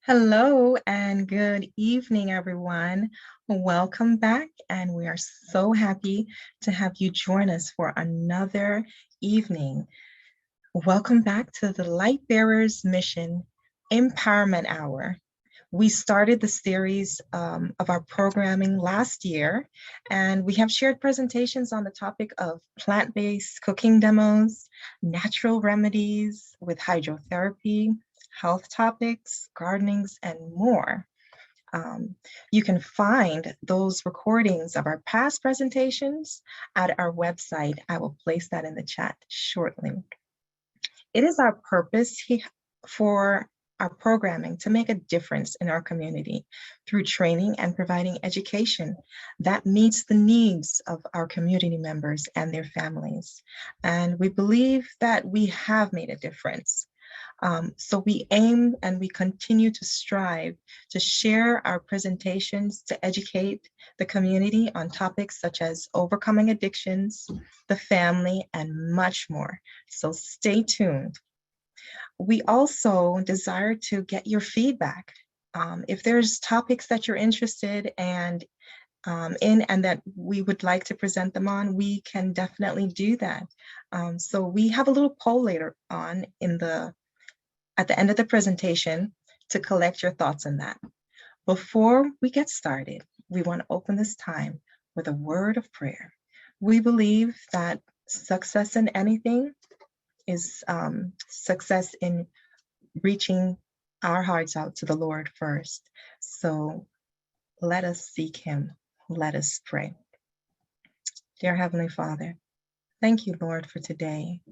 Hello and good evening, everyone. Welcome back, and we are so happy to have you join us for another evening. Welcome back to the Light Bearers Mission Empowerment Hour. We started the series of our programming last year, and we have shared presentations on the topic of plant-based cooking demos, natural remedies with hydrotherapy, health topics, gardenings, and more. Um, you can find those recordings of our past presentations at our website. I will place that in the chat shortly. It is our purpose for our programming to make a difference in our community through training and providing education that meets the needs of our community members and their families. And we believe that we have made a difference. So we aim and we continue to strive to share our presentations to educate the community on topics such as overcoming addictions, the family, and much more. So stay tuned. We also desire to get your feedback. If there's topics that you're interested in and that we would like to present them on, we can definitely do that. So we have a little poll later on at the end of the presentation to collect your thoughts on that. Before we get started, we want to open this time with a word of prayer. We believe that success in anything is success in reaching our hearts out to the Lord first. So let us seek Him. Let us pray. Dear Heavenly Father, thank you, Lord, for today.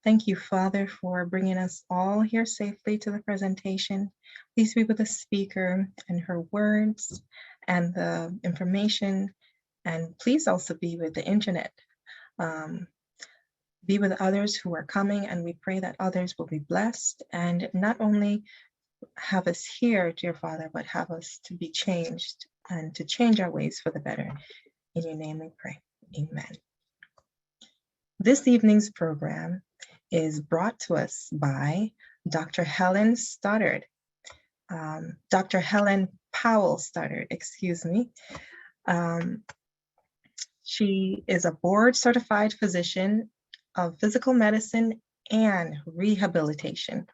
Thank you, Father, for bringing us all here safely to the presentation. Please be with the speaker and her words and the information, and please also be with the internet. Be with others who are coming, and we pray that others will be blessed and not only have us here, dear Father, but have us to be changed and to change our ways for the better. In your name we pray. Amen. This evening's program is brought to us by Dr. Helen Stoddard, Dr. Helen Powell Stoddard, excuse me. She is a board-certified physician of physical medicine and rehabilitation.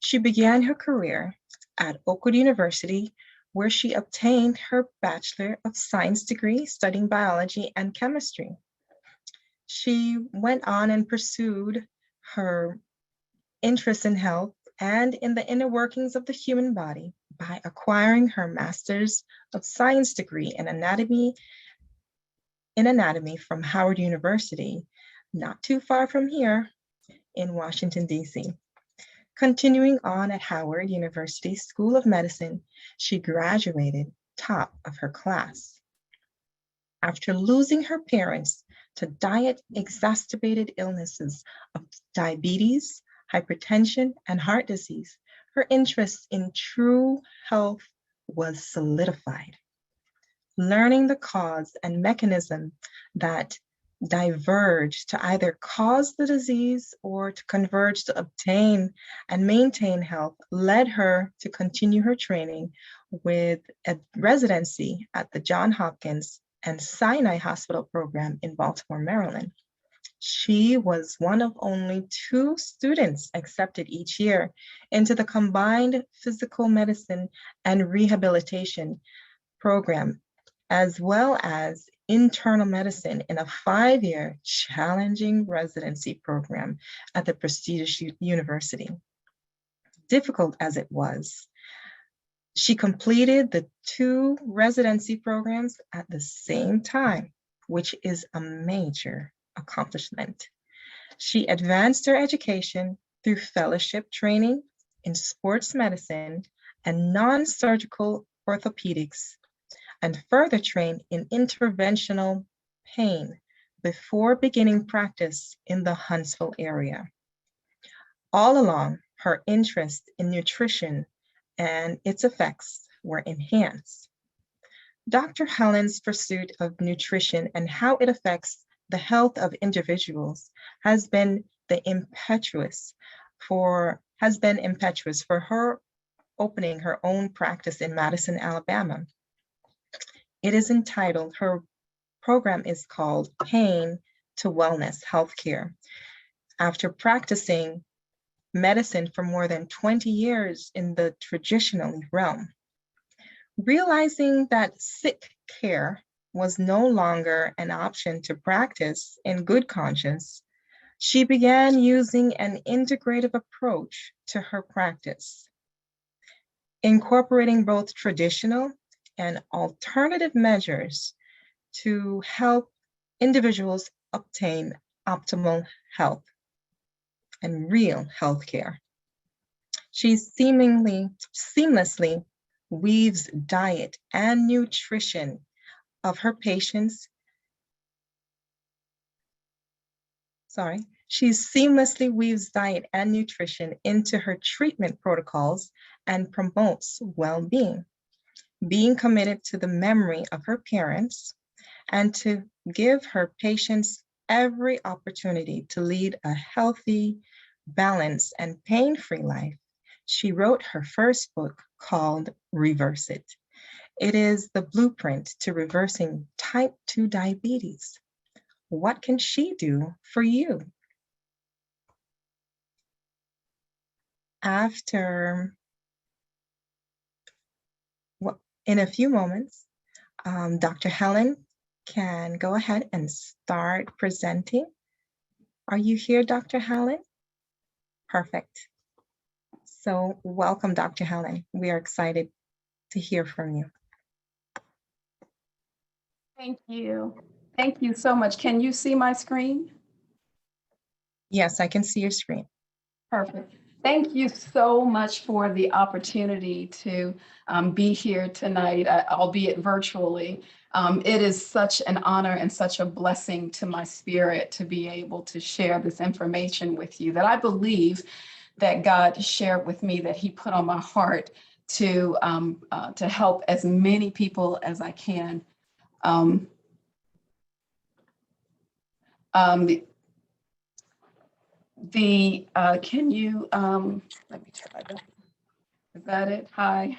She began her career at Oakwood University, where she obtained her Bachelor of Science degree studying biology and chemistry. She went on and pursued her interest in health and in the inner workings of the human body by acquiring her Master's of Science degree in anatomy from Howard University, not too far from here in Washington, D.C. Continuing on at Howard University School of Medicine, she graduated top of her class. After losing her parents to diet-exacerbated illnesses of diabetes, hypertension, and heart disease, her interest in true health was solidified. Learning the cause and mechanism that diverge to either cause the disease or to converge to obtain and maintain health led her to continue her training with a residency at the Johns Hopkins and Sinai Hospital program in Baltimore, Maryland. She was one of only 2 students accepted each year into the combined physical medicine and rehabilitation program, as well as internal medicine in a 5-year challenging residency program at the prestigious university. Difficult as it was, she completed the 2 residency programs at the same time, which is a major accomplishment. She advanced her education through fellowship training in sports medicine and non-surgical orthopedics, and further trained in interventional pain before beginning practice in the Huntsville area. All along, her interest in nutrition and its effects were enhanced. Dr. Helen's pursuit of nutrition and how it affects the health of individuals has been impetuous for her opening her own practice in Madison, Alabama. It is entitled, her program is called Pain to Wellness Healthcare. After practicing medicine for more than 20 years in the traditional realm, realizing that sick care was no longer an option to practice in good conscience, she began using an integrative approach to her practice, incorporating both traditional and alternative measures to help individuals obtain optimal health and real health care. She seamlessly weaves diet and nutrition of her patients. She seamlessly weaves diet and nutrition into her treatment protocols and promotes well-being, being committed to the memory of her parents and to give her patients every opportunity to lead a healthy, balanced, and pain-free life. She wrote her first book called Reverse It. It is the blueprint to reversing type 2 diabetes. What can she do for you? In a few moments, Dr. Helen can go ahead and start presenting. Are you here, Dr. Helen? Perfect. So welcome, Dr. Helen. We are excited to hear from you. Thank you. Thank you so much. Can you see my screen? Yes, I can see your screen. Perfect. Thank you so much for the opportunity to be here tonight, albeit virtually. It is such an honor and such a blessing to my spirit to be able to share this information with you that I believe that God shared with me, that He put on my heart to help as many people as I can. Can you, let me try that. Is that it? Hi.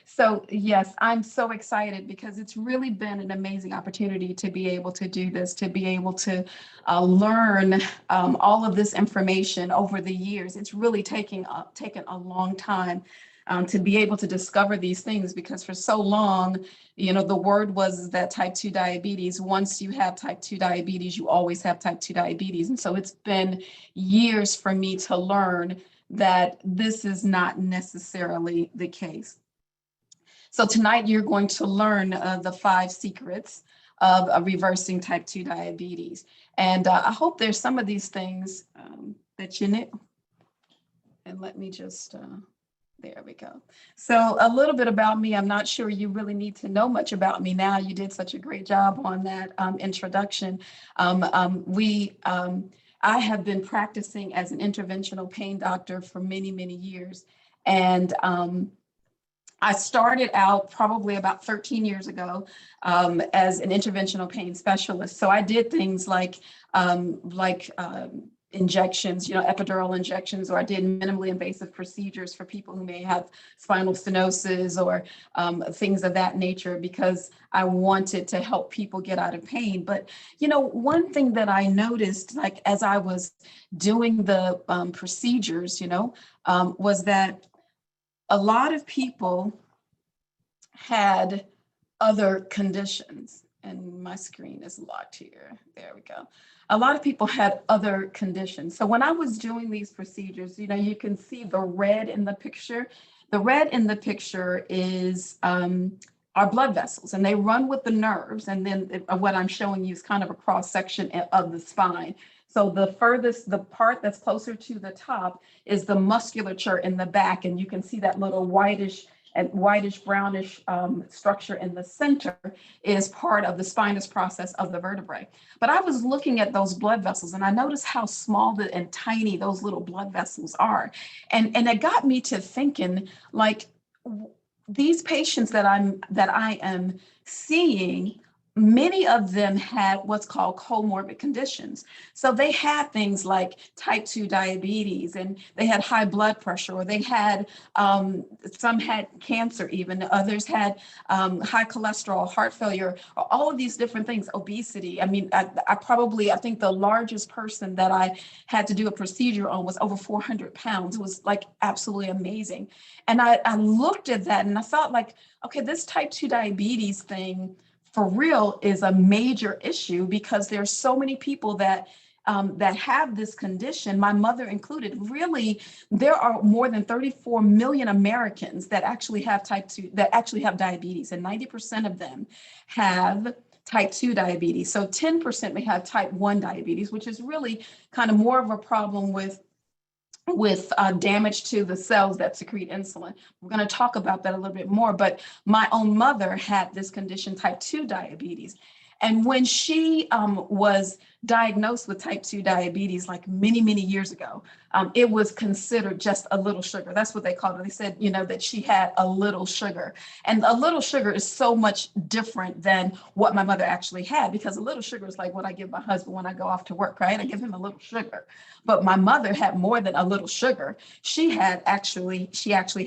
So yes, I'm so excited because it's really been an amazing opportunity to be able to do this, to be able to learn all of this information over the years. It's really taken a long time to be able to discover these things, because for so long, you know, the word was that type 2 diabetes, once you have type 2 diabetes, you always have type 2 diabetes. And so it's been years for me to learn that this is not necessarily the case. So tonight you're going to learn the 5 secrets of reversing type 2 diabetes. And I hope there's some of these things that you knew. And let me just, there we go. So a little bit about me. I'm not sure you really need to know much about me now. You did such a great job on that introduction. I have been practicing as an interventional pain doctor for many, many years. And I started out probably about 13 years ago as an interventional pain specialist. So I did things like injections, you know, epidural injections, or I did minimally invasive procedures for people who may have spinal stenosis or things of that nature, because I wanted to help people get out of pain. But, you know, one thing that I noticed, like as I was doing the procedures, you know, was that a lot of people had other conditions. And my screen is locked here. There we go. A lot of people had other conditions. So when I was doing these procedures, you know, you can see the red in the picture. The red in the picture is our blood vessels, and they run with the nerves. And then what I'm showing you is kind of a cross section of the spine. So the part that's closer to the top is the musculature in the back. And you can see that little whitish brownish structure in the center is part of the spinous process of the vertebrae. But I was looking at those blood vessels, and I noticed how small and tiny those little blood vessels are. And it got me to thinking, like, these patients that I am seeing many of them had what's called comorbid conditions. So they had things like type 2 diabetes, and they had high blood pressure, or they had, some had cancer even, others had high cholesterol, heart failure, or all of these different things, obesity. I mean, I think the largest person that I had to do a procedure on was over 400 pounds. It was like absolutely amazing. And I looked at that and I thought like, okay, this type 2 diabetes thing for real is a major issue, because there's so many people that that have this condition, my mother included. Really, there are more than 34 million Americans that actually have type 2, that actually have diabetes, and 90% of them have type 2 diabetes. So 10% may have type 1 diabetes, which is really kind of more of a problem with damage to the cells that secrete insulin. We're going to talk about that a little bit more, but my own mother had this condition, type 2 diabetes. And when she was diagnosed with type 2 diabetes, like many, many years ago, it was considered just a little sugar. That's what they called it. They said, you know, that she had a little sugar. And a little sugar is so much different than what my mother actually had, because a little sugar is like what I give my husband when I go off to work, right? I give him a little sugar. But my mother had more than a little sugar. She actually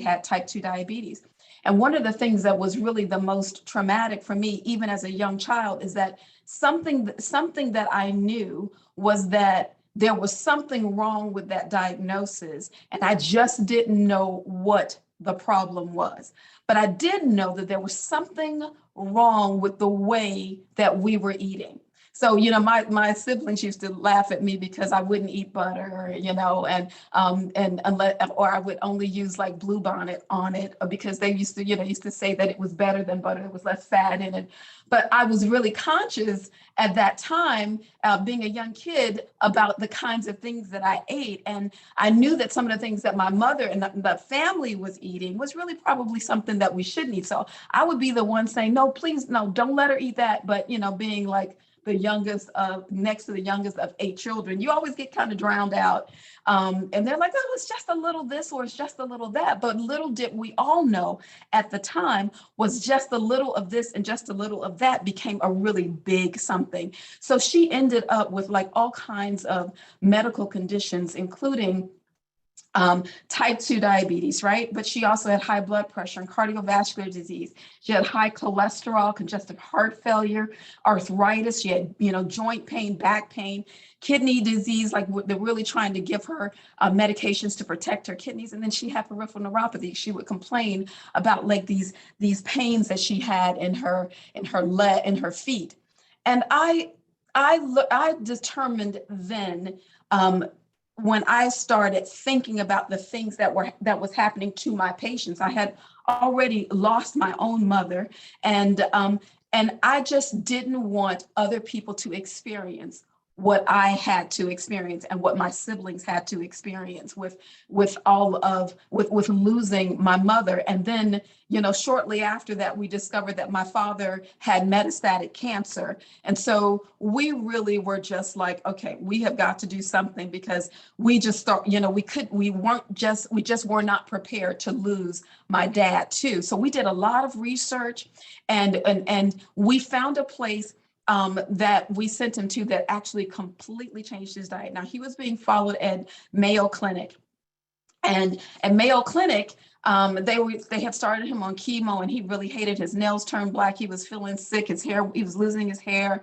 had type 2 diabetes. And one of the things that was really the most traumatic for me, even as a young child, is that something that I knew was that there was something wrong with that diagnosis, and I just didn't know what the problem was. But I did know that there was something wrong with the way that we were eating. So, you know, my siblings used to laugh at me because I wouldn't eat butter, you know, and unless, or I would only use like Bluebonnet on it, because they used to say that it was better than butter, there was less fat in it. But I was really conscious at that time, being a young kid, about the kinds of things that I ate. And I knew that some of the things that my mother and the family was eating was really probably something that we shouldn't eat. So I would be the one saying, no, please, no, don't let her eat that. But, you know, being like the youngest of, next to the youngest of 8 children, you always get kind of drowned out. And they're like, oh, it's just a little this, or it's just a little that. But little did we all know at the time was just a little of this and just a little of that became a really big something. So she ended up with like all kinds of medical conditions, including type 2 diabetes, right? But she also had high blood pressure and cardiovascular disease. She had high cholesterol, congestive heart failure, arthritis. She had, you know, joint pain, back pain, kidney disease, like they're really trying to give her medications to protect her kidneys. And then she had peripheral neuropathy. She would complain about like these pains that she had in her leg, in her feet. And I determined then, when I started thinking about the things that was happening to my patients. I had already lost my own mother, and I just didn't want other people to experience what I had to experience and what my siblings had to experience with losing my mother. And then, you know, shortly after that, we discovered that my father had metastatic cancer. And so we really were just like, okay, we have got to do something, because we just we just were not prepared to lose my dad too. So we did a lot of research, and we found a place that we sent him to that actually completely changed his diet. Now, he was being followed at Mayo Clinic, and at Mayo Clinic, they had started him on chemo, and he really hated, his nails turned black. He was feeling sick. His hair, he was losing his hair.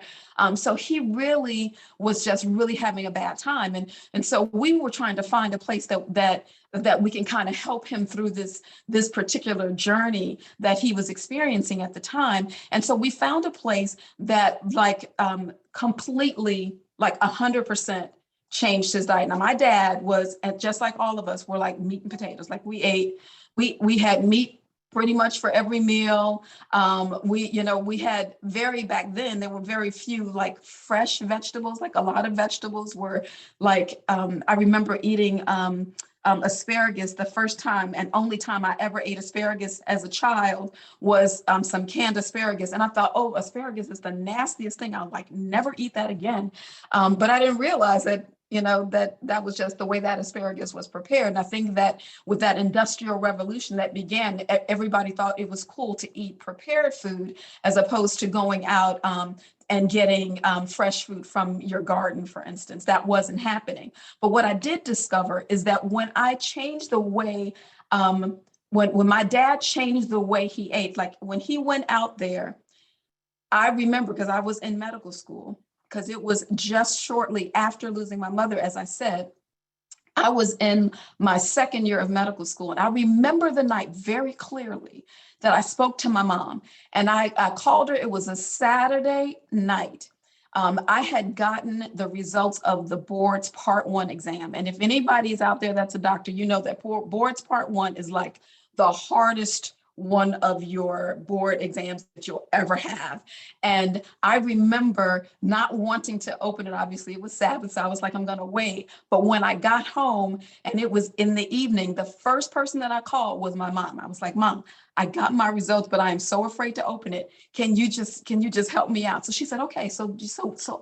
So he really was just really having a bad time. And so we were trying to find a place that we can kind of help him through this particular journey that he was experiencing at the time. And so we found a place that like completely, like 100% changed his diet. Now, my dad was, just like all of us, were like meat and potatoes. Like we had meat pretty much for every meal. We had back then, there were very few like fresh vegetables. Like a lot of vegetables were like, I remember eating asparagus. The first time and only time I ever ate asparagus as a child was some canned asparagus. And I thought, oh, asparagus is the nastiest thing. I'll like never eat that again. But I didn't realize that that was just the way that asparagus was prepared. And I think that with that industrial revolution that began, everybody thought it was cool to eat prepared food as opposed to going out and getting fresh fruit from your garden, for instance. That wasn't happening. But what I did discover is that when I changed the way, when my dad changed the way he ate, like when he went out there, I remember because I was in medical school, because it was just shortly after losing my mother, as I said. I was in my second year of medical school, and I remember the night very clearly that I spoke to my mom, and I called her. It was a Saturday night. I had gotten the results of the board's part 1 exam. And if anybody is out there that's a doctor, you know that board's part 1 is like the hardest one of your board exams that you'll ever have. And I remember not wanting to open it. Obviously, it was Sabbath, so I was like, I'm going to wait. But when I got home and it was in the evening, the first person that I called was my mom. I was like, Mom, I got my results, but I am so afraid to open it. Can you just help me out? So she said, okay, so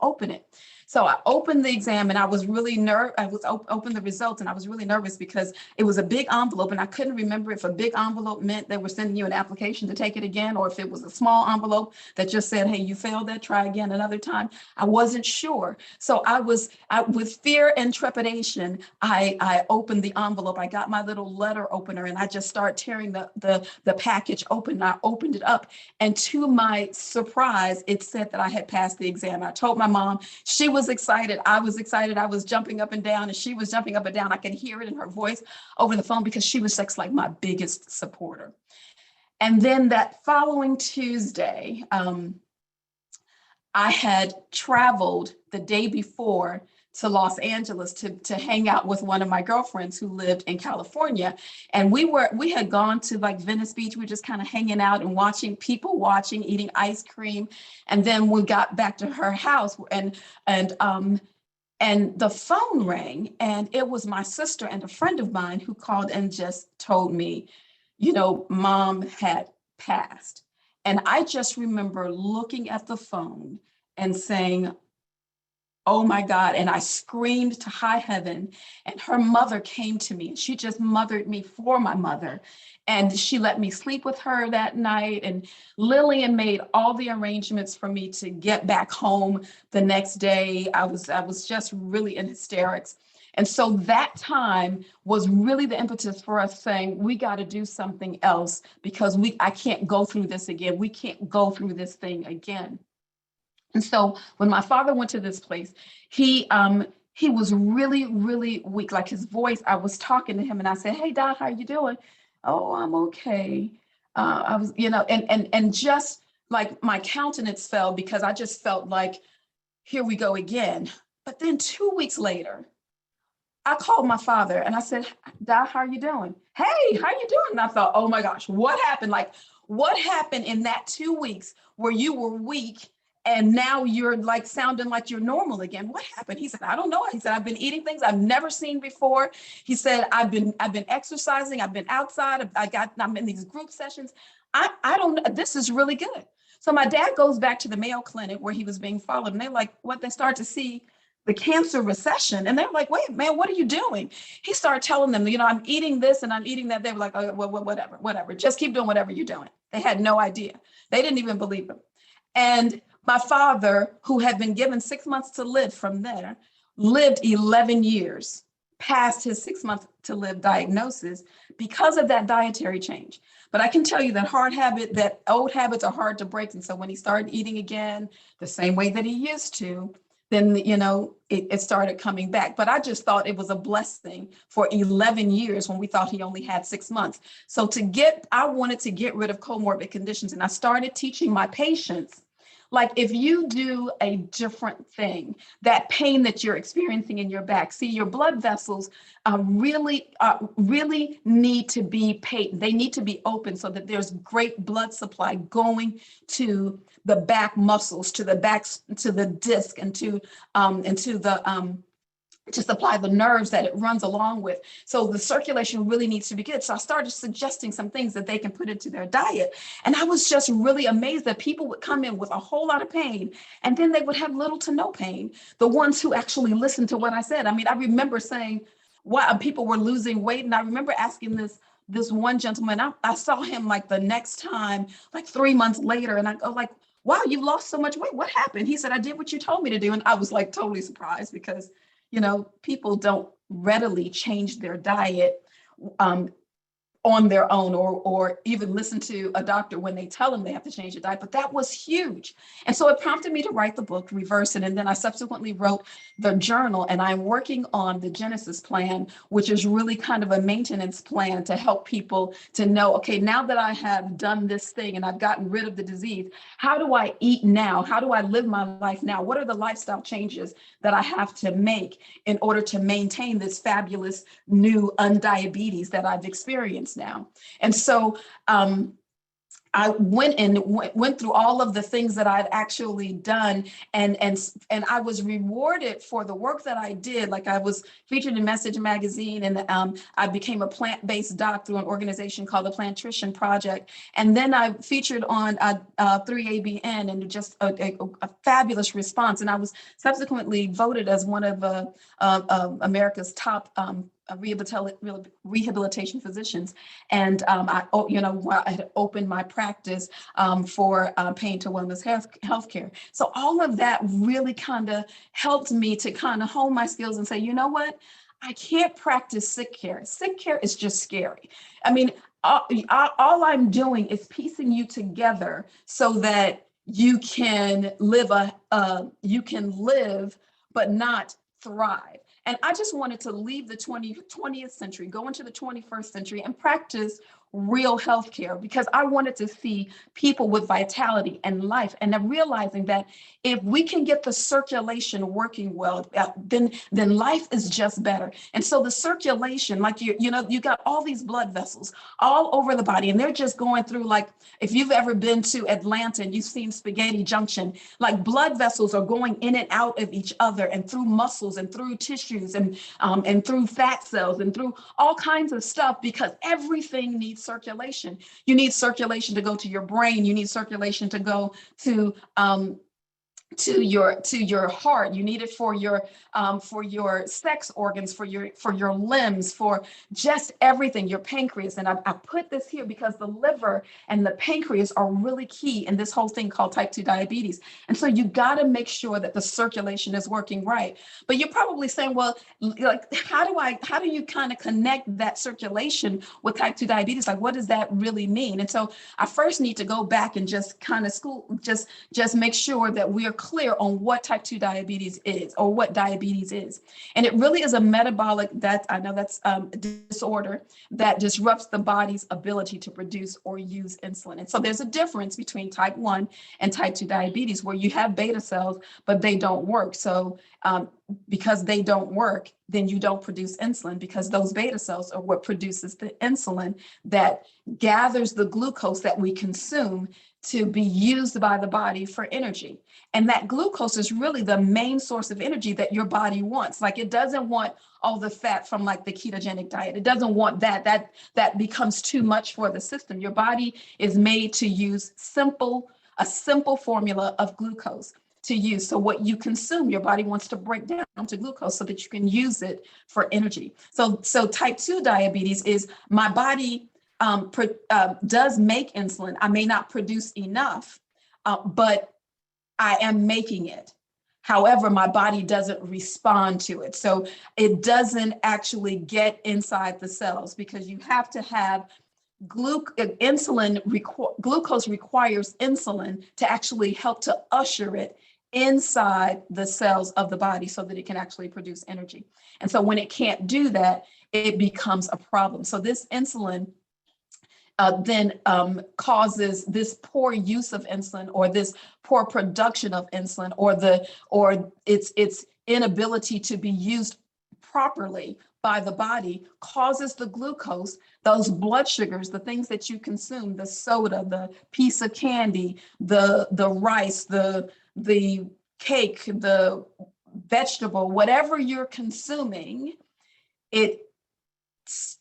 open it. So I opened the exam and I was really nervous. I was open the results and I was really nervous because it was a big envelope and I couldn't remember if a big envelope meant they were sending you an application to take it again, or if it was a small envelope that just said, hey, you failed that, try again another time. I wasn't sure. So with fear and trepidation, I opened the envelope. I got my little letter opener and I just started tearing the package open. And I opened it up. And to my surprise, it said that I had passed the exam. I told my mom. She was excited. I was excited. I was jumping up and down, and she was jumping up and down. I could hear it in her voice over the phone because she was like my biggest supporter. And then that following Tuesday, I had traveled the day before to Los Angeles to hang out with one of my girlfriends who lived in California. And we had gone to like Venice Beach. We were just kind of hanging out and watching, eating ice cream. And then we got back to her house and the phone rang, and it was my sister and a friend of mine who called and just told me, Mom had passed. And I just remember looking at the phone and saying, oh my God. And I screamed to high heaven, and her mother came to me. She just mothered me for my mother. And she let me sleep with her that night. And Lillian made all the arrangements for me to get back home the next day. I was just really in hysterics. And so that time was really the impetus for us saying, we got to do something else because I can't go through this again. We can't go through this thing again. And so when my father went to this place, he was really, really weak. Like his voice, I was talking to him and I said, hey, Doc, how you doing? Oh, I'm okay. I was, and just like my countenance fell because I just felt like, here we go again. But then 2 weeks later, I called my father and I said, Doc, how are you doing? Hey, how you doing? And I thought, oh my gosh, what happened? Like, what happened in that 2 weeks where you were weak and now you're like sounding like you're normal again? What happened? He said, I don't know. He said, I've been eating things I've never seen before. He said, I've been exercising. I've been outside. I'm in these group sessions. I don't know. This is really good. So my dad goes back to the Mayo Clinic where he was being followed, and they're like, what? They start to see the cancer recession. And they're like, wait, man, what are you doing? He started telling them, I'm eating this and I'm eating that. They were like, oh, well, whatever. Just keep doing whatever you're doing. They had no idea. They didn't even believe him. And my father, who had been given 6 months to live from there, lived 11 years past his 6 months to live diagnosis because of that dietary change. But I can tell you that old habits are hard to break. And so when he started eating again, the same way that he used to, then, it started coming back. But I just thought it was a blessing for 11 years when we thought he only had 6 months. So I wanted to get rid of comorbid conditions. And I started teaching my patients, like, if you do a different thing, that pain that you're experiencing in your back, see, your blood vessels really need to be patent. They need to be open so that there's great blood supply going to the back muscles, to the disc, and to to supply the nerves that it runs along with. So the circulation really needs to be good. So I started suggesting some things that they can put into their diet. And I was just really amazed that people would come in with a whole lot of pain, and then they would have little to no pain. The ones who actually listened to what I said. I mean, I remember saying, why people were losing weight. And I remember asking this one gentleman, I saw him like the next time, like 3 months later, and I go like, wow, you lost so much weight. What happened? He said, I did what you told me to do. And I was like totally surprised because, you know, people don't readily change their diet on their own, or even listen to a doctor when they tell them they have to change their diet. But that was huge. And so it prompted me to write the book, Reverse It. And then I subsequently wrote the journal, and I'm working on the Genesis plan, which is really kind of a maintenance plan to help people to know, okay, now that I have done this thing and I've gotten rid of the disease, how do I eat now? How do I live my life now? What are the lifestyle changes that I have to make in order to maintain this fabulous new undiabetes that I've experienced now? And so I went through all of the things that I'd actually done, and I was rewarded for the work that I did. Like, I was featured in Message magazine, and I became a plant-based doc through an organization called the Plantricion Project. And then I featured on 3ABN, and just a fabulous response. And I was subsequently voted as one of America's top rehabilitation physicians. And I had opened my practice for pain to wellness healthcare. So all of that really kind of helped me to kind of hone my skills and say, you know what? I can't practice sick care. Sick care is just scary. I mean, all I'm doing is piecing you together so that you can live but not thrive. And I just wanted to leave the 20th century, go into the 21st century, and practice real healthcare, because I wanted to see people with vitality and life. And then realizing that if we can get the circulation working well, then life is just better. And so the circulation, like you got all these blood vessels all over the body, and they're just going through, like, if you've ever been to Atlanta and you've seen Spaghetti Junction, like, blood vessels are going in and out of each other, and through muscles and through tissues and through fat cells and through all kinds of stuff, because everything needs circulation. You need circulation to go to your brain. You need circulation to go to your heart. You need it for your sex organs, for your limbs, for just everything, your pancreas. And I put this here because the liver and the pancreas are really key in this whole thing called type 2 diabetes. And so you got to make sure that the circulation is working right. But you're probably saying, well, like, how do you kind of connect that circulation with type 2 diabetes? Like, what does that really mean? And so I first need to go back and just kind of just make sure that we are clear on what type 2 diabetes is, or what diabetes is. And it really is a metabolic disorder that disrupts the body's ability to produce or use insulin. And so there's a difference between type 1 and type 2 diabetes, where you have beta cells, but they don't work. So because they don't work, then you don't produce insulin, because those beta cells are what produces the insulin that gathers the glucose that we consume to be used by the body for energy. And that glucose is really the main source of energy that your body wants. Like, it doesn't want all the fat from, like, the ketogenic diet. It doesn't want that becomes too much for the system. Your body is made to use a simple formula of glucose to use. So what you consume, your body wants to break down to glucose so that you can use it for energy. So type 2 diabetes is, my body does make insulin. I may not produce enough, but I am making it. However, my body doesn't respond to it. So it doesn't actually get inside the cells, because you have to have glucose requires insulin to actually help to usher it inside the cells of the body so that it can actually produce energy. And so when it can't do that, it becomes a problem. So this insulin then causes this poor use of insulin, or this poor production of insulin, or its inability to be used properly by the body, causes the glucose, those blood sugars, the things that you consume, the soda, the piece of candy, the rice, the cake, the vegetable, whatever you're consuming, it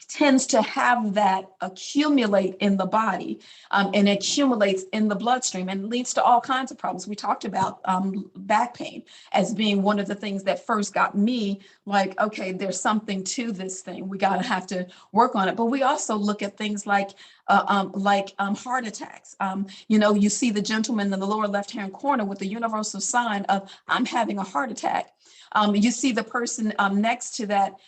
tends to have that accumulate in the body, and accumulates in the bloodstream and leads to all kinds of problems. We talked about back pain as being one of the things that first got me like, okay, there's something to this thing. We gotta have to work on it. But we also look at things like heart attacks. You see the gentleman in the lower left-hand corner with the universal sign of I'm having a heart attack. You see the person next to that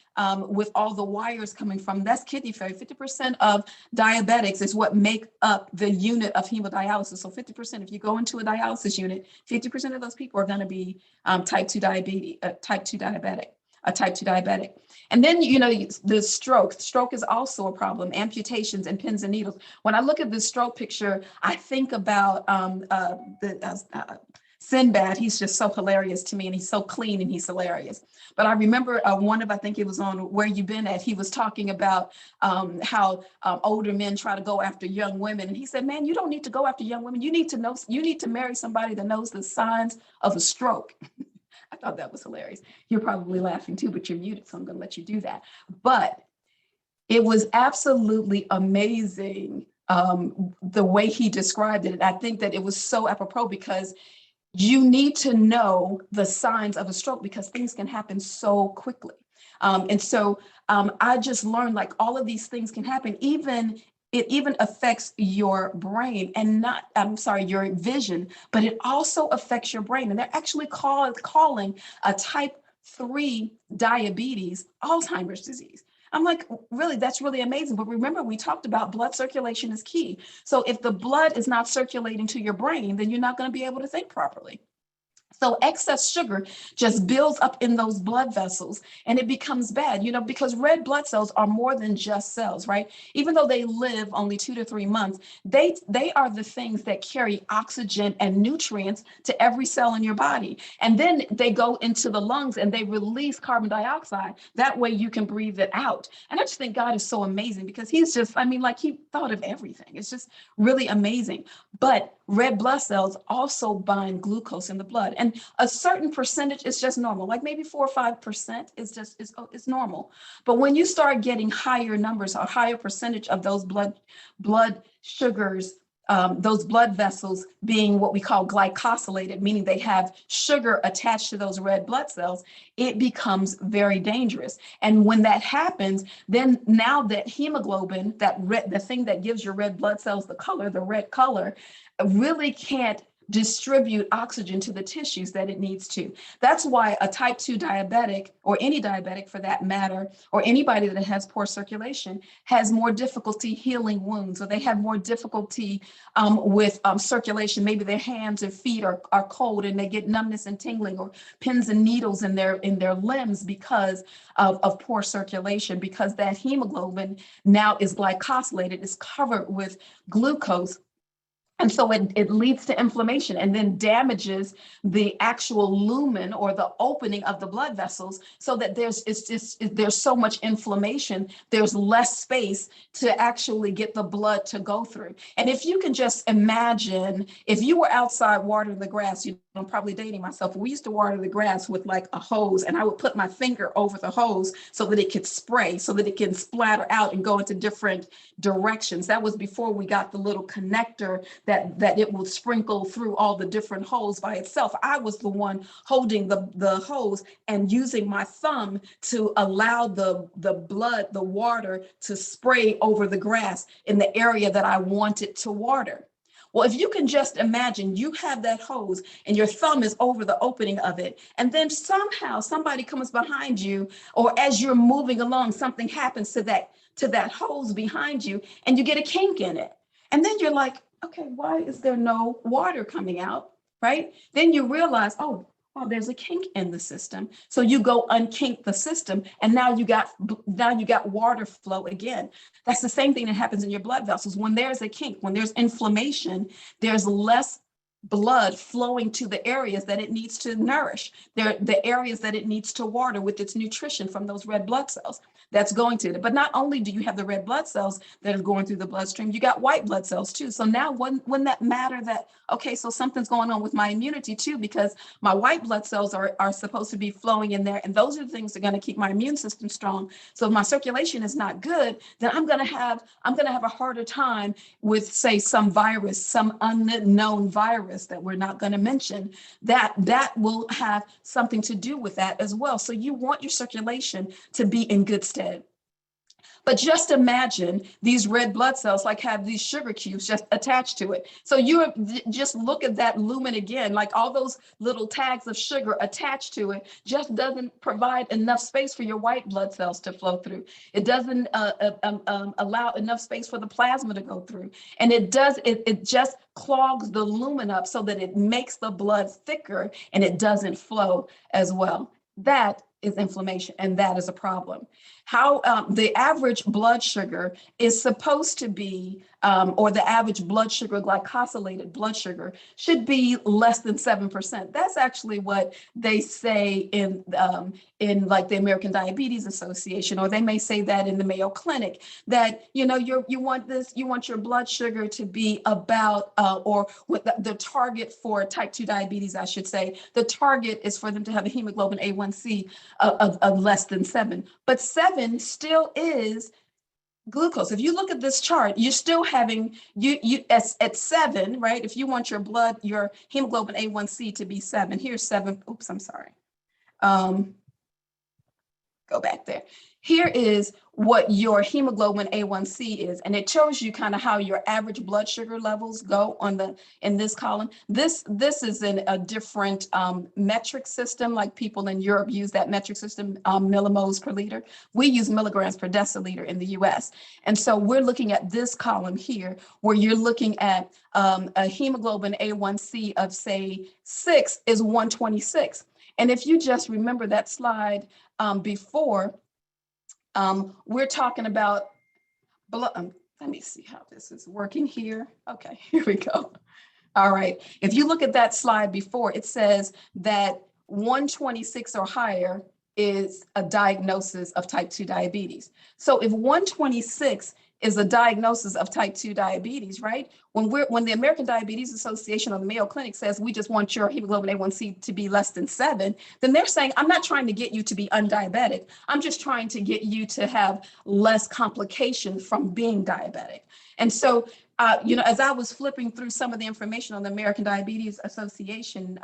with all the wires coming from, that's kidney failure. 50% of diabetics is what make up the unit of hemodialysis. So 50%, if you go into a dialysis unit, 50% of those people are going to be type 2 diabetic. And then, the stroke is also a problem, amputations and pins and needles. When I look at the stroke picture, I think about Sinbad. He's just so hilarious to me, and he's so clean and he's hilarious. But I remember I think it was on Where You Been At, he was talking about how older men try to go after young women. And he said, man, you don't need to go after young women. You need to marry somebody that knows the signs of a stroke. I thought that was hilarious. You're probably laughing too, but you're muted, so I'm going to let you do that. But it was absolutely amazing the way he described it. And I think that it was so apropos because you need to know the signs of a stroke because things can happen so quickly. And so I just learned like all of these things can happen. It even affects your brain and your vision, but it also affects your brain. And they're actually calling a type 3 diabetes Alzheimer's disease. I'm like, really, that's really amazing. But remember, we talked about blood circulation is key. So if the blood is not circulating to your brain, then you're not going to be able to think properly. So excess sugar just builds up in those blood vessels and it becomes bad, because red blood cells are more than just cells, right? Even though they live only 2 to 3 months, they are the things that carry oxygen and nutrients to every cell in your body. And then they go into the lungs and they release carbon dioxide. That way you can breathe it out. And I just think God is so amazing because he thought of everything. It's just really amazing. But red blood cells also bind glucose in the blood. And a certain percentage is just normal, like maybe 4 or 5% is normal. But when you start getting higher numbers or higher percentage of those blood sugars, those blood vessels being what we call glycosylated, meaning they have sugar attached to those red blood cells, it becomes very dangerous. And when that happens, then now that hemoglobin, the thing that gives your red blood cells the red color, really can't distribute oxygen to the tissues that it needs to. That's why a type 2 diabetic, or any diabetic for that matter, or anybody that has poor circulation, has more difficulty healing wounds, or they have more difficulty with circulation. Maybe their hands or feet are cold and they get numbness and tingling, or pins and needles in their limbs because of poor circulation, because that hemoglobin now is glycosylated, is covered with glucose. And so it leads to inflammation and then damages the actual lumen or the opening of the blood vessels, so that there's so much inflammation, there's less space to actually get the blood to go through. And if you can just imagine, if you were outside watering the grass, I'm probably dating myself. We used to water the grass with like a hose, and I would put my finger over the hose so that it could spray, so that it can splatter out and go into different directions. That was before we got the little connector that it would sprinkle through all the different holes by itself. I was the one holding the hose and using my thumb to allow the water to spray over the grass in the area that I wanted to water. Well, if you can just imagine, you have that hose and your thumb is over the opening of it, and then somehow somebody comes behind you, or as you're moving along, something happens to that hose behind you, and you get a kink in it. And then you're like, okay, why is there no water coming out, right? Then you realize, oh, there's a kink in the system. So you go unkink the system, and now you got water flow again. That's the same thing that happens in your blood vessels. When there's a kink, when there's inflammation, there's less blood flowing to the areas that it needs to nourish, the areas that it needs to water with its nutrition from those red blood cells. That's going to it. But not only do you have the red blood cells that are going through the bloodstream, you got white blood cells too. So now wouldn't that matter that, okay, so something's going on with my immunity too, because my white blood cells are supposed to be flowing in there. And those are the things that are going to keep my immune system strong. So if my circulation is not good, then I'm going to have a harder time with, say, some virus, some unknown virus that we're not going to mention, that will have something to do with that as well. So you want your circulation to be in good stead. But just imagine these red blood cells like have these sugar cubes just attached to it. So you just look at that lumen again, like all those little tags of sugar attached to it just doesn't provide enough space for your white blood cells to flow through. It doesn't allow enough space for the plasma to go through. And it just clogs the lumen up so that it makes the blood thicker and it doesn't flow as well. That is inflammation, and that is a problem. How the average blood sugar is supposed to be, or the average blood sugar, glycosylated blood sugar, should be less than 7%. That's actually what they say in like the American Diabetes Association, or they may say that in the Mayo Clinic, that you want your blood sugar to be about, or with the target for type 2 diabetes, I should say, the target is for them to have a hemoglobin A1C of less than 7, but 7 still is glucose. If you look at this chart, you're still having at 7, right? If you want your hemoglobin A1C to be 7, here's 7. Oops, I'm sorry. Go back there. Here is what your hemoglobin A1C is, and it shows you kind of how your average blood sugar levels go in this column. This is in a different metric system, like people in Europe use that metric system, millimoles per liter. We use milligrams per deciliter in the US. And so we're looking at this column here, where you're looking at a hemoglobin A1C of, say, 6 is 126. And if you just remember that slide before, we're talking about blood. Let me see how this is working here. Okay, here we go. All right. If you look at that slide before, it says that 126 or higher is a diagnosis of type 2 diabetes. So if 126 is a diagnosis of type 2 diabetes, right? When the American Diabetes Association or the Mayo Clinic says we just want your hemoglobin A1C to be less than 7, then they're saying, I'm not trying to get you to be undiabetic. I'm just trying to get you to have less complications from being diabetic. And so, as I was flipping through some of the information on the American Diabetes Association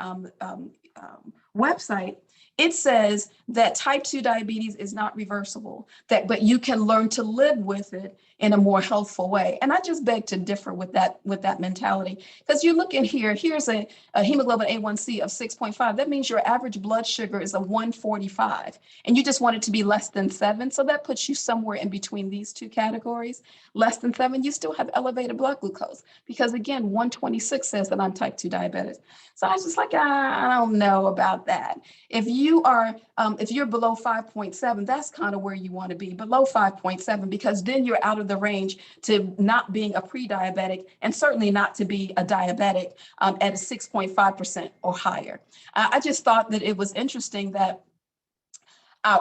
website, it says that type 2 diabetes is not reversible, but you can learn to live with it in a more healthful way. And I just beg to differ with that mentality, because you look in here's a hemoglobin A1C of 6.5. That means your average blood sugar is a 145, and you just want it to be less than 7. So that puts you somewhere in between these two categories. Less than 7, you still have elevated blood glucose, because again, 126 says that I'm type 2 diabetic. So I was just like, I don't know about that. If you're below 5.7, that's kind of where you want to be, below 5.7, because then you're out of the range to not being a pre-diabetic, and certainly not to be a diabetic at a 6.5% or higher. I just thought that it was interesting that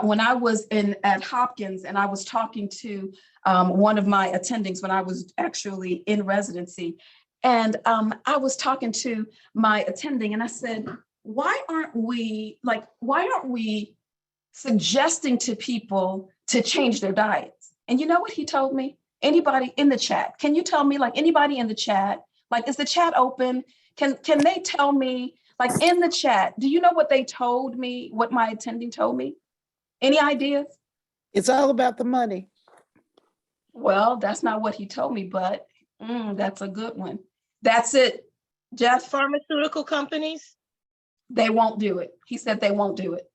when I was at Hopkins and I was talking to one of my attendings when I was actually in residency, and I was talking to my attending and I said, why aren't we suggesting to people to change their diets? And you know what he told me? Anybody in the chat, can you tell me, like, anybody in the chat, like, is the chat open? Can they tell me, like, in the chat, do you know what they told me, what my attending told me? Any ideas? It's all about the money. Well, that's not what he told me, but that's a good one. That's it. Jeff? Pharmaceutical companies? They won't do it. He said they won't do it.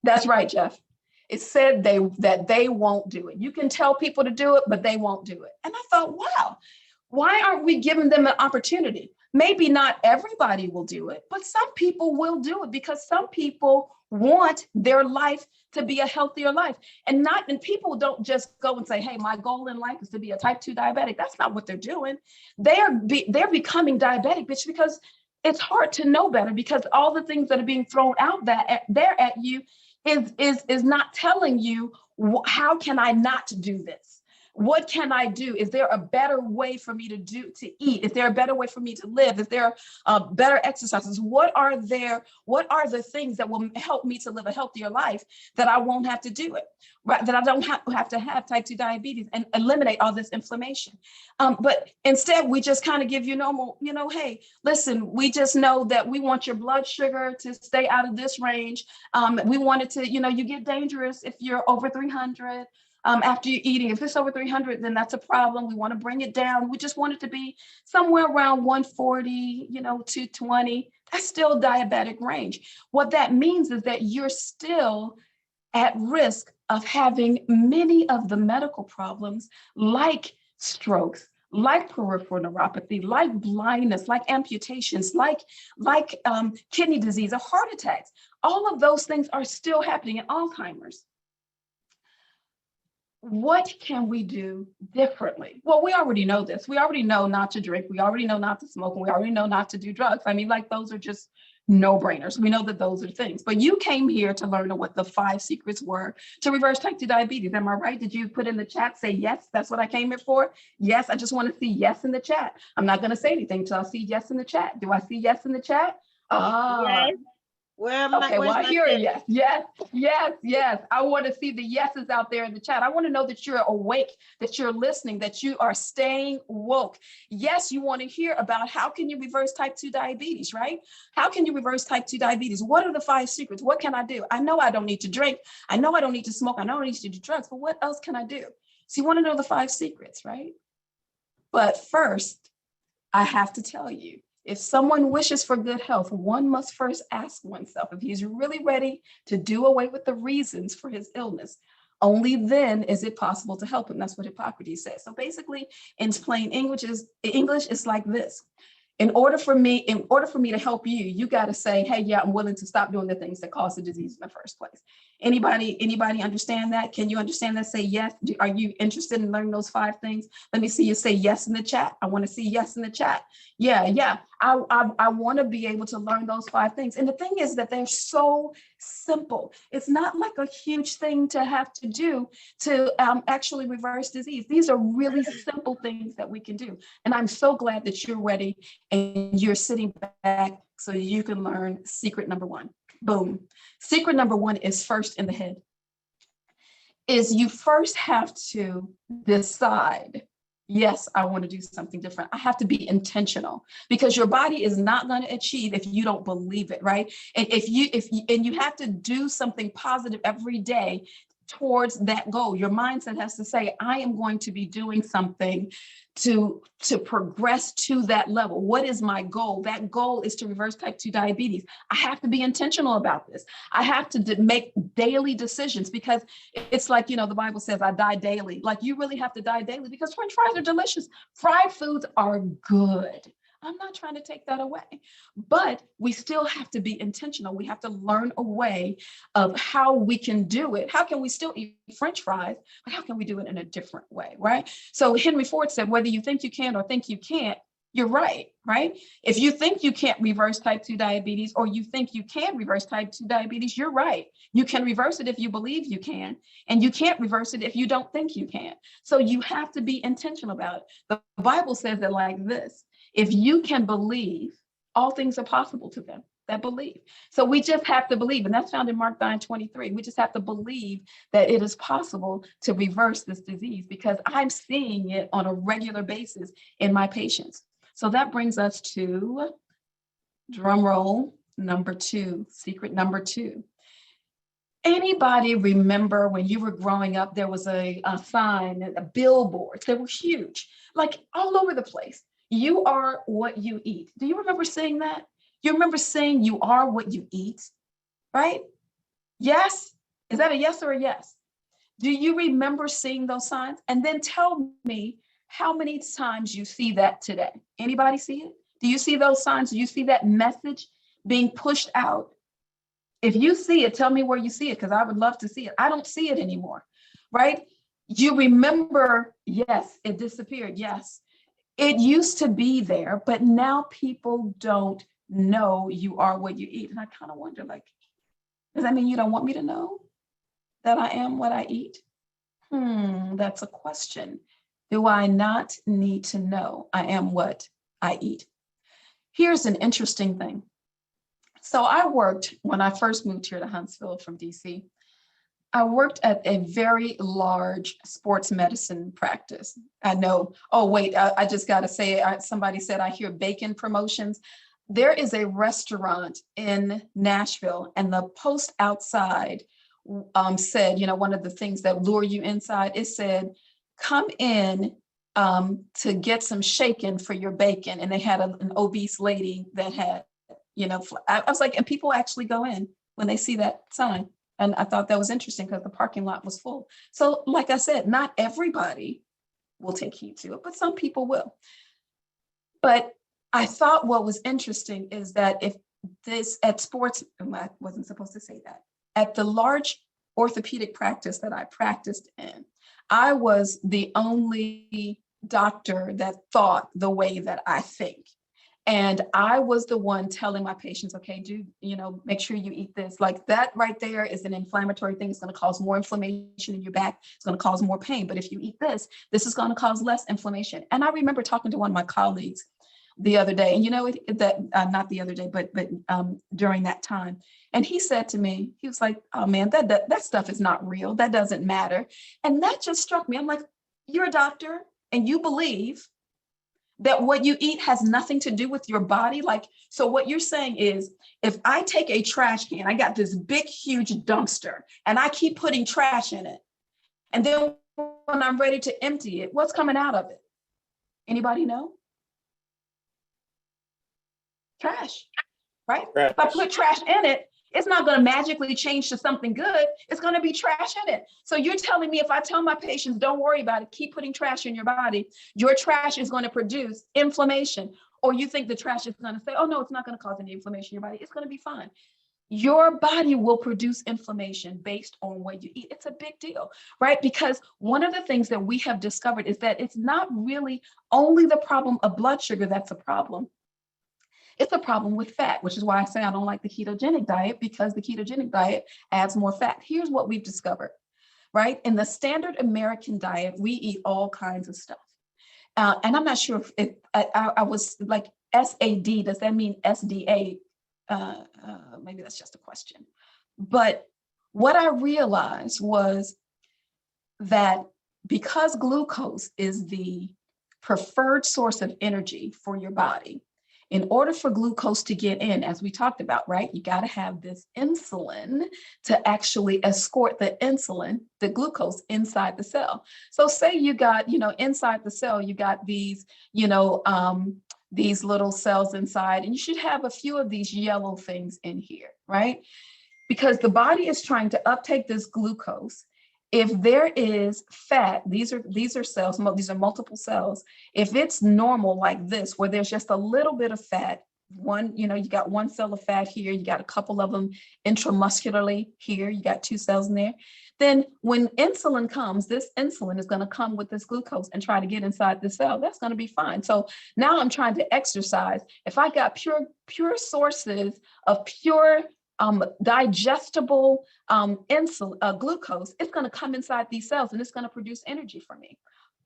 That's right, Jeff. It said that they won't do it. You can tell people to do it, but they won't do it. And I thought, wow, why aren't we giving them an opportunity? Maybe not everybody will do it, but some people will do it because some people want their life to be a healthier life. And people don't just go and say, hey, my goal in life is to be a type 2 diabetic. That's not what they're doing. They're becoming diabetic, bitch, because it's hard to know better, because all the things that are being thrown out there at you is not telling you, how can I not do this? What can I do? Is there a better way for me to eat? Is there a better way for me to live? Is there better exercises? What are the things that will help me to live a healthier life that I won't have to do it, right? That I don't have to have type 2 diabetes and eliminate all this inflammation. But instead, we just kind of give you normal, hey, listen, we just know that we want your blood sugar to stay out of this range. We want it to, you get dangerous if you're over 300. After you're eating. If it's over 300, then that's a problem. We want to bring it down. We just want it to be somewhere around 140, 220. That's still diabetic range. What that means is that you're still at risk of having many of the medical problems like strokes, like peripheral neuropathy, like blindness, like amputations, like kidney disease or heart attacks. All of those things are still happening in Alzheimer's. What can we do differently? Well, we already know this. We already know not to drink. We already know not to smoke. And we already know not to do drugs. I mean, those are just no-brainers. We know that those are things. But you came here to learn what the 5 secrets were to reverse type 2 diabetes. Am I right? Did you put in the chat, say yes, that's what I came here for? Yes, I just want to see yes in the chat. I'm not going to say anything until I see yes in the chat. Do I see yes in the chat? Yes. Okay, I hear it. Yes. I want to see the yeses out there in the chat. I want to know that you're awake, that you're listening, that you are staying woke. Yes, you want to hear about how can you reverse type 2 diabetes, right? How can you reverse type 2 diabetes? What are the 5 secrets? What can I do? I know I don't need to drink. I know I don't need to smoke. I know I don't need to do drugs, but what else can I do? So you want to know the 5 secrets, right? But first, I have to tell you, if someone wishes for good health, one must first ask oneself if he's really ready to do away with the reasons for his illness. Only then is it possible to help him. That's what Hippocrates says. So basically, in plain English, it's like this. In order for me to help you, you got to say, hey, yeah, I'm willing to stop doing the things that cause the disease in the first place. Anybody understand that? Can you understand that? Say yes. Are you interested in learning those 5 things? Let me see you say yes in the chat. I want to see yes in the chat. Yeah. I want to be able to learn those 5 things. And the thing is that they're so simple. It's not like a huge thing to have to do to actually reverse disease. These are really simple things that we can do. And I'm so glad that you're ready and you're sitting back so you can learn secret number 1. Boom. Secret number 1 is first in the head. Is you first have to decide, yes, I want to do something different. I have to be intentional, because your body is not going to achieve if you don't believe it, right? And you have to do something positive every day towards that goal. Your mindset has to say, I am going to be doing something to progress to that level. What is my goal? That goal is to reverse type 2 diabetes. I have to be intentional about this. I have to make daily decisions, because it's like, the Bible says, I die daily. Like, you really have to die daily, because French fries are delicious. Fried foods are good. I'm not trying to take that away, but we still have to be intentional. We have to learn a way of how we can do it. How can we still eat French fries, but how can we do it in a different way, right? So Henry Ford said, whether you think you can or think you can't, you're right? If you think you can't reverse type 2 diabetes, or you think you can reverse type 2 diabetes, you're right. You can reverse it if you believe you can, and you can't reverse it if you don't think you can. So you have to be intentional about it. The Bible says it like this: if you can believe, all things are possible to them that believe. So we just have to believe, and that's found in Mark 9:23. We just have to believe that it is possible to reverse this disease, because I'm seeing it on a regular basis in my patients. So that brings us to drum roll number 2, secret number 2. Anybody remember when you were growing up, there was a sign, a billboard, they were huge, like all over the place. You are what you eat. Do you remember seeing that? You remember saying you are what you eat, right? Yes? Is that a yes or a yes? Do you remember seeing those signs? And then tell me how many times you see that today. Anybody see it? Do you see those signs? Do you see that message being pushed out? If you see it, tell me where you see it, because I would love to see it. I don't see it anymore, right? You remember, yes, it disappeared. Yes, it used to be there, but now people don't know you are what you eat. And I kind of wonder, like, does that mean you don't want me to know that I am what I eat? That's a question. Do I not need to know I am what I eat? Here's an interesting thing. So I worked, when I first moved here to Huntsville from DC, I worked at a very large sports medicine practice. I know, oh wait, I just got to say, somebody said I hear bacon promotions. There is a restaurant in Nashville, and the post outside said, you know, one of the things that lure you inside, it said, come in to get some shaken for your bacon. And they had an obese lady that had, you know, I was like, and people actually go in when they see that sign. And I thought that was interesting because the parking lot was full. So like I said, not everybody will take heed to it, but some people will. But I thought what was interesting is that if this at sports, I wasn't supposed to say that, at the large orthopedic practice that I practiced in, I was the only doctor that thought the way that I think. And I was the one telling my patients, okay, make sure you eat this. Like that right there is an inflammatory thing. It's going to cause more inflammation in your back. It's going to cause more pain. But if you eat this, this is going to cause less inflammation. And I remember talking to one of my colleagues the other day, and not the other day, but during that time. And he said to me, he was like, oh man, that stuff is not real. That doesn't matter. And that just struck me. I'm like, you're a doctor and you believe that what you eat has nothing to do with your body. Like, so what you're saying is, if I take a trash can, I got this big, huge dumpster, and I keep putting trash in it. And then when I'm ready to empty it, what's coming out of it? Anybody know? Trash, right? Trash. If I put trash in it, it's not going to magically change to something good. It's going to be trash in it. So you're telling me if I tell my patients, don't worry about it, keep putting trash in your body, your trash is going to produce inflammation. Or you think the trash is going to say, oh no, it's not going to cause any inflammation in your body. It's going to be fine. Your body will produce inflammation based on what you eat. It's a big deal, right? Because one of the things that we have discovered is that it's not really only the problem of blood sugar that's a problem. It's a problem with fat, which is why I say I don't like the ketogenic diet, because the ketogenic diet adds more fat. Here's what we've discovered, right? In the standard American diet, we eat all kinds of stuff. And I'm not sure if I was like SAD, does that mean SDA? Maybe that's just a question. But what I realized was that because glucose is the preferred source of energy for your body, in order for glucose to get in, as we talked about, right, you got to have this insulin to actually escort the glucose inside the cell. So say you got, inside the cell, you got these, these little cells inside, and you should have a few of these yellow things in here, right? Because the body is trying to uptake this glucose. If there is fat, these are cells, these are multiple cells. If it's normal like this, where there's just a little bit of fat, you got one cell of fat here, you got a couple of them intramuscularly here, you got 2 cells in there. Then when insulin comes, this insulin is going to come with this glucose and try to get inside the cell. That's going to be fine. So now I'm trying to exercise. If I got pure sources of pure digestible glucose, it's going to come inside these cells and it's going to produce energy for me.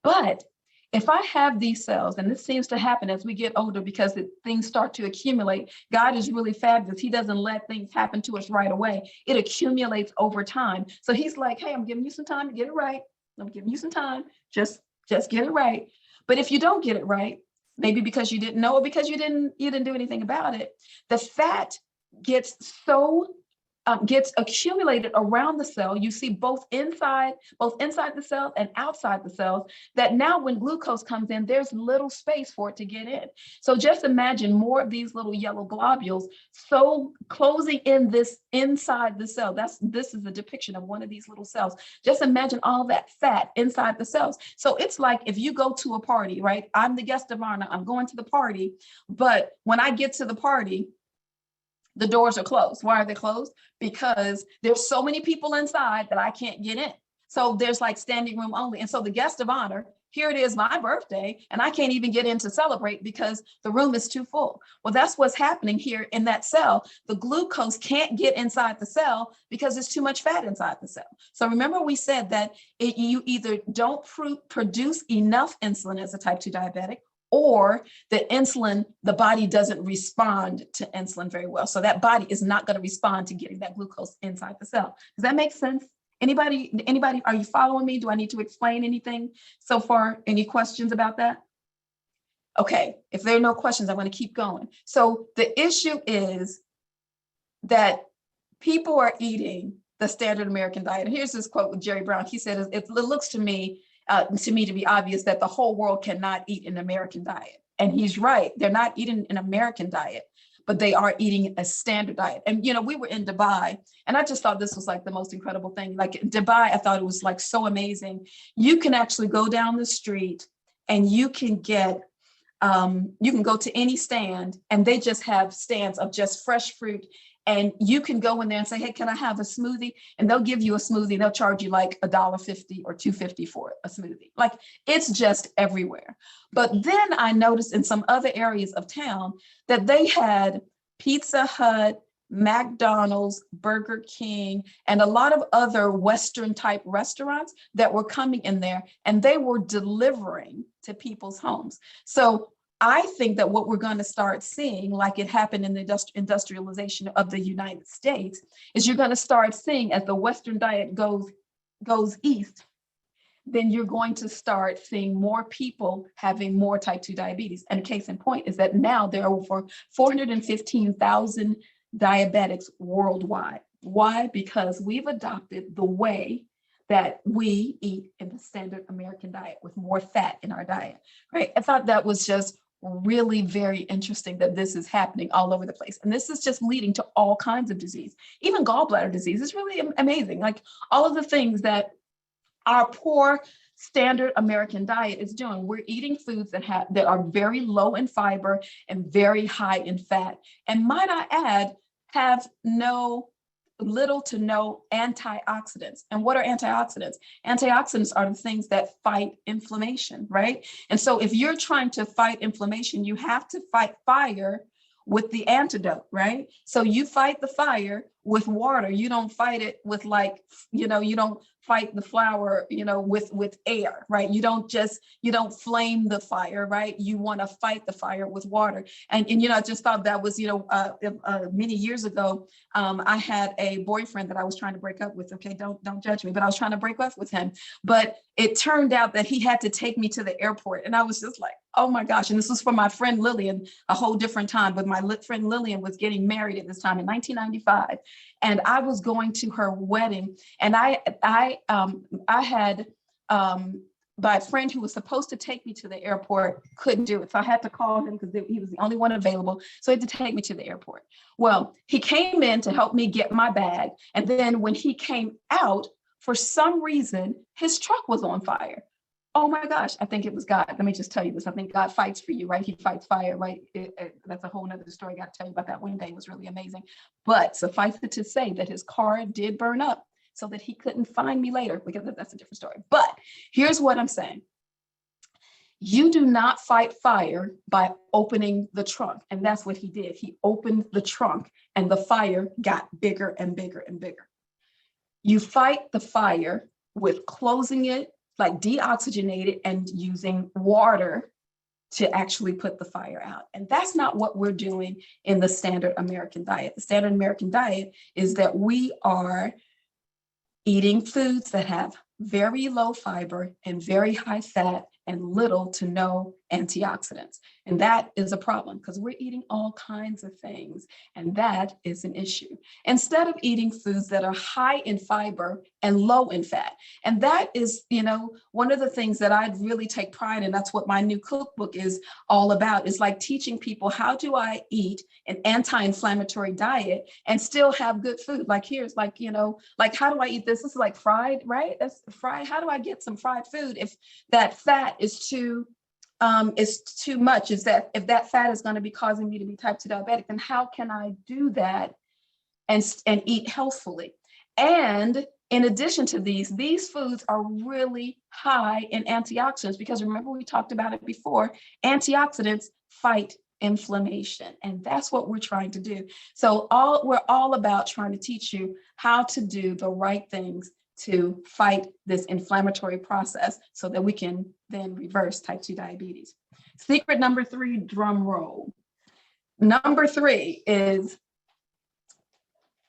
But if I have these cells, and this seems to happen as we get older because things start to accumulate, God is really fabulous. He doesn't let things happen to us right away. It accumulates over time. So he's like, hey, I'm giving you some time to get it right. I'm giving you some time. Just get it right. But if you don't get it right, maybe because you didn't know or because you didn't do anything about it, the fat gets so gets accumulated around the cell. You see both inside the cell and outside the cells, that now when glucose comes in, there's little space for it to get in. So just imagine more of these little yellow globules so closing in this inside the cell. This is a depiction of one of these little cells. Just imagine all that fat inside the cells. So it's like if you go to a party, right? I'm the guest of honor, I'm going to the party, but when I get to the party, the doors are closed. Why are they closed? Because there's so many people inside that I can't get in. So there's like standing room only. And so the guest of honor, here it is, my birthday, and I can't even get in to celebrate because the room is too full. Well, that's what's happening here in that cell. The glucose can't get inside the cell because there's too much fat inside the cell. So remember we said that you either don't produce enough insulin as a type 2 diabetic, or the insulin, the body doesn't respond to insulin very well. So that body is not going to respond to getting that glucose inside the cell. Does that make sense? Anybody, are you following me? Do I need to explain anything so far? Any questions about that? Okay, if there are no questions, I'm going to keep going. So the issue is that people are eating the standard American diet. Here's this quote with Jerry Brown. He said, it looks to me to be obvious that the whole world cannot eat an American diet. And he's right. They're not eating an American diet, but they are eating a standard diet. And, you know, we were in Dubai, and I just thought this was like the most incredible thing. Like Dubai, I thought it was like so amazing. You can actually go down the street and you can get, you can go to any stand and they just have stands of just fresh fruit. And you can go in there and say, hey, can I have a smoothie? And they'll give you a smoothie. They'll charge you like $1.50 or $2.50 for a smoothie. Like it's just everywhere. But then I noticed in some other areas of town that they had Pizza Hut, McDonald's, Burger King, and a lot of other Western type restaurants that were coming in there, and they were delivering to people's homes. So I think that what we're going to start seeing, like it happened in the industrialization of the United States, is you're going to start seeing as the Western diet goes east, then you're going to start seeing more people having more type 2 diabetes. And a case in point is that now there are over 415,000 diabetics worldwide. Why? Because we've adopted the way that we eat in the standard American diet with more fat in our diet, right? I thought that was just really very interesting that this is happening all over the place. And this is just leading to all kinds of disease, even gallbladder disease. Is really amazing. Like all of the things that our poor standard American diet is doing. We're eating foods that are very low in fiber and very high in fat. And might I add, have little to no antioxidants. And what are antioxidants? Antioxidants are the things that fight inflammation, right? And so if you're trying to fight inflammation, you have to fight fire with the antidote, right? So you fight the fire with water. You don't fight it with you don't fight the flower, with air, right? You don't flame the fire, right? You want to fight the fire with water. And I just thought that was, many years ago, I had a boyfriend that I was trying to break up with. Okay, don't judge me, but I was trying to break up with him. But it turned out that he had to take me to the airport. And I was just like, oh my gosh. And this was for my friend Lillian, a whole different time. But my friend Lillian was getting married at this time in 1995. And I was going to her wedding. And I had my friend who was supposed to take me to the airport couldn't do it. So I had to call him because he was the only one available. So he had to take me to the airport. Well, he came in to help me get my bag. And then when he came out, for some reason, his truck was on fire. Oh my gosh, I think it was God. Let me just tell you this. I think God fights for you, right? He fights fire, right? That's a whole nother story I got to tell you about that one day. It was really amazing. But suffice it to say that his car did burn up so that he couldn't find me later, because that's a different story. But here's what I'm saying. You do not fight fire by opening the trunk. And that's what he did. He opened the trunk and the fire got bigger and bigger and bigger. You fight the fire with closing it, like deoxygenate it, and using water to actually put the fire out. And that's not what we're doing in the standard American diet. The standard American diet is that we are eating foods that have very low fiber and very high fat and little to no antioxidants. And that is a problem because we're eating all kinds of things. And that is an issue. Instead of eating foods that are high in fiber and low in fat. And that is, one of the things that I really take pride in. That's what my new cookbook is all about. Is like teaching people, how do I eat an anti-inflammatory diet and still have good food? Like here's like, how do I eat this? This is like fried, right? That's fried. How do I get some fried food if that fat is too much? Is that if that fat is going to be causing me to be type 2 diabetic, then how can I do that and eat healthfully? And in addition to these foods are really high in antioxidants, because remember we talked about it before, antioxidants fight inflammation. And that's what we're trying to do. So we're all about trying to teach you how to do the right things to fight this inflammatory process so that we can then reverse type 2 diabetes. Secret number 3, drum roll. Number 3 is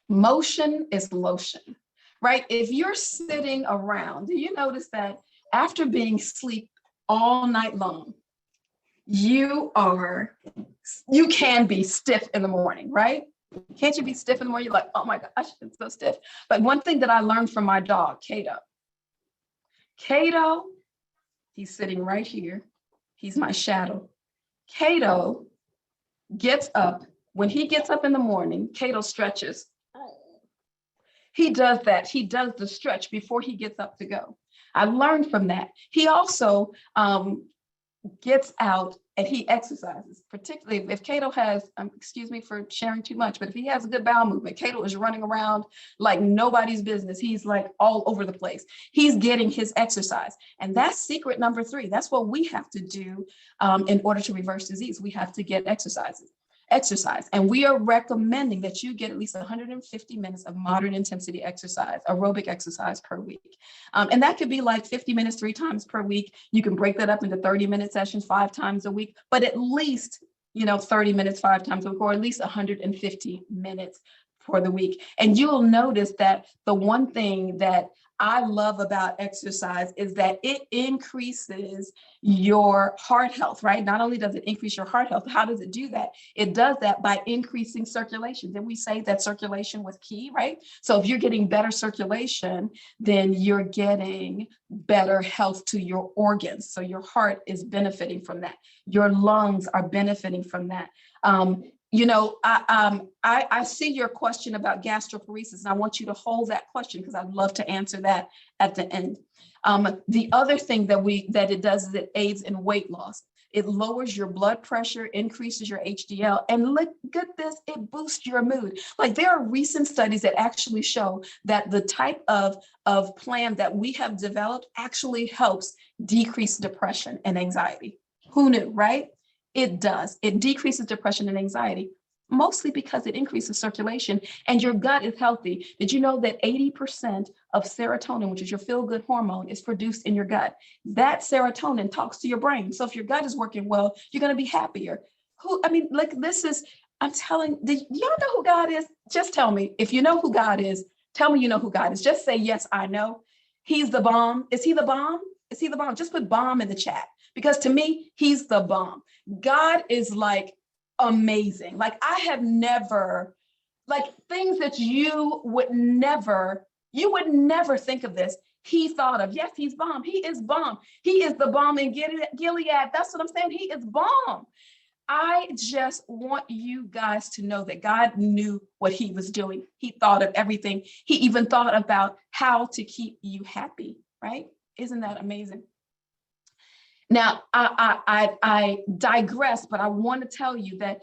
motion is lotion, right? If you're sitting around, do you notice that after being asleep all night long, you can be stiff in the morning, right? Can't you be stiff in the morning? You're like, oh my gosh, I'm so stiff. But one thing that I learned from my dog, Cato, he's sitting right here. He's my shadow. Cato gets up. When he gets up in the morning, Cato stretches. He does that. He does the stretch before he gets up to go. I learned from that. He also gets out and he exercises, particularly if Cato has, excuse me for sharing too much, but if he has a good bowel movement, Cato is running around like nobody's business. He's like all over the place. He's getting his exercise. And that's secret number 3. That's what we have to do in order to reverse disease. We have to get exercise. And we are recommending that you get at least 150 minutes of moderate intensity exercise, aerobic exercise per week. And that could be like 50 minutes 3 times per week. You can break that up into 30-minute sessions 5 times a week, but at least, 30 minutes 5 times a week, or at least 150 minutes for the week. And you'll notice that the one thing that I love about exercise is that it increases your heart health, right? Not only does it increase your heart health, how does it do that? It does that by increasing circulation. Then we say that circulation was key, right? So if you're getting better circulation, then you're getting better health to your organs. So your heart is benefiting from that. Your lungs are benefiting from that. I see your question about gastroparesis, and I want you to hold that question because I'd love to answer that at the end. The other thing that it does is it aids in weight loss. It lowers your blood pressure, increases your HDL, and look at this, it boosts your mood. Like there are recent studies that actually show that the type of plan that we have developed actually helps decrease depression and anxiety. Who knew, right? It does. It decreases depression and anxiety, mostly because it increases circulation and your gut is healthy. Did you know that 80% of serotonin, which is your feel-good hormone, is produced in your gut? That serotonin talks to your brain. So if your gut is working well, you're going to be happier. I'm telling, do y'all know who God is? Just tell me. If you know who God is, tell me you know who God is. Just say, yes, I know. He's the bomb. Is he the bomb? Is he the bomb? Just put bomb in the chat. Because to me, he's the bomb. God is like amazing. Like I have never, like things that you would never think of this. He thought of, yes, he's bomb. He is bomb. He is the bomb in Gilead. That's what I'm saying. He is bomb. I just want you guys to know that God knew what he was doing. He thought of everything. He even thought about how to keep you happy, right? Isn't that amazing? Now, I digress, but I want to tell you that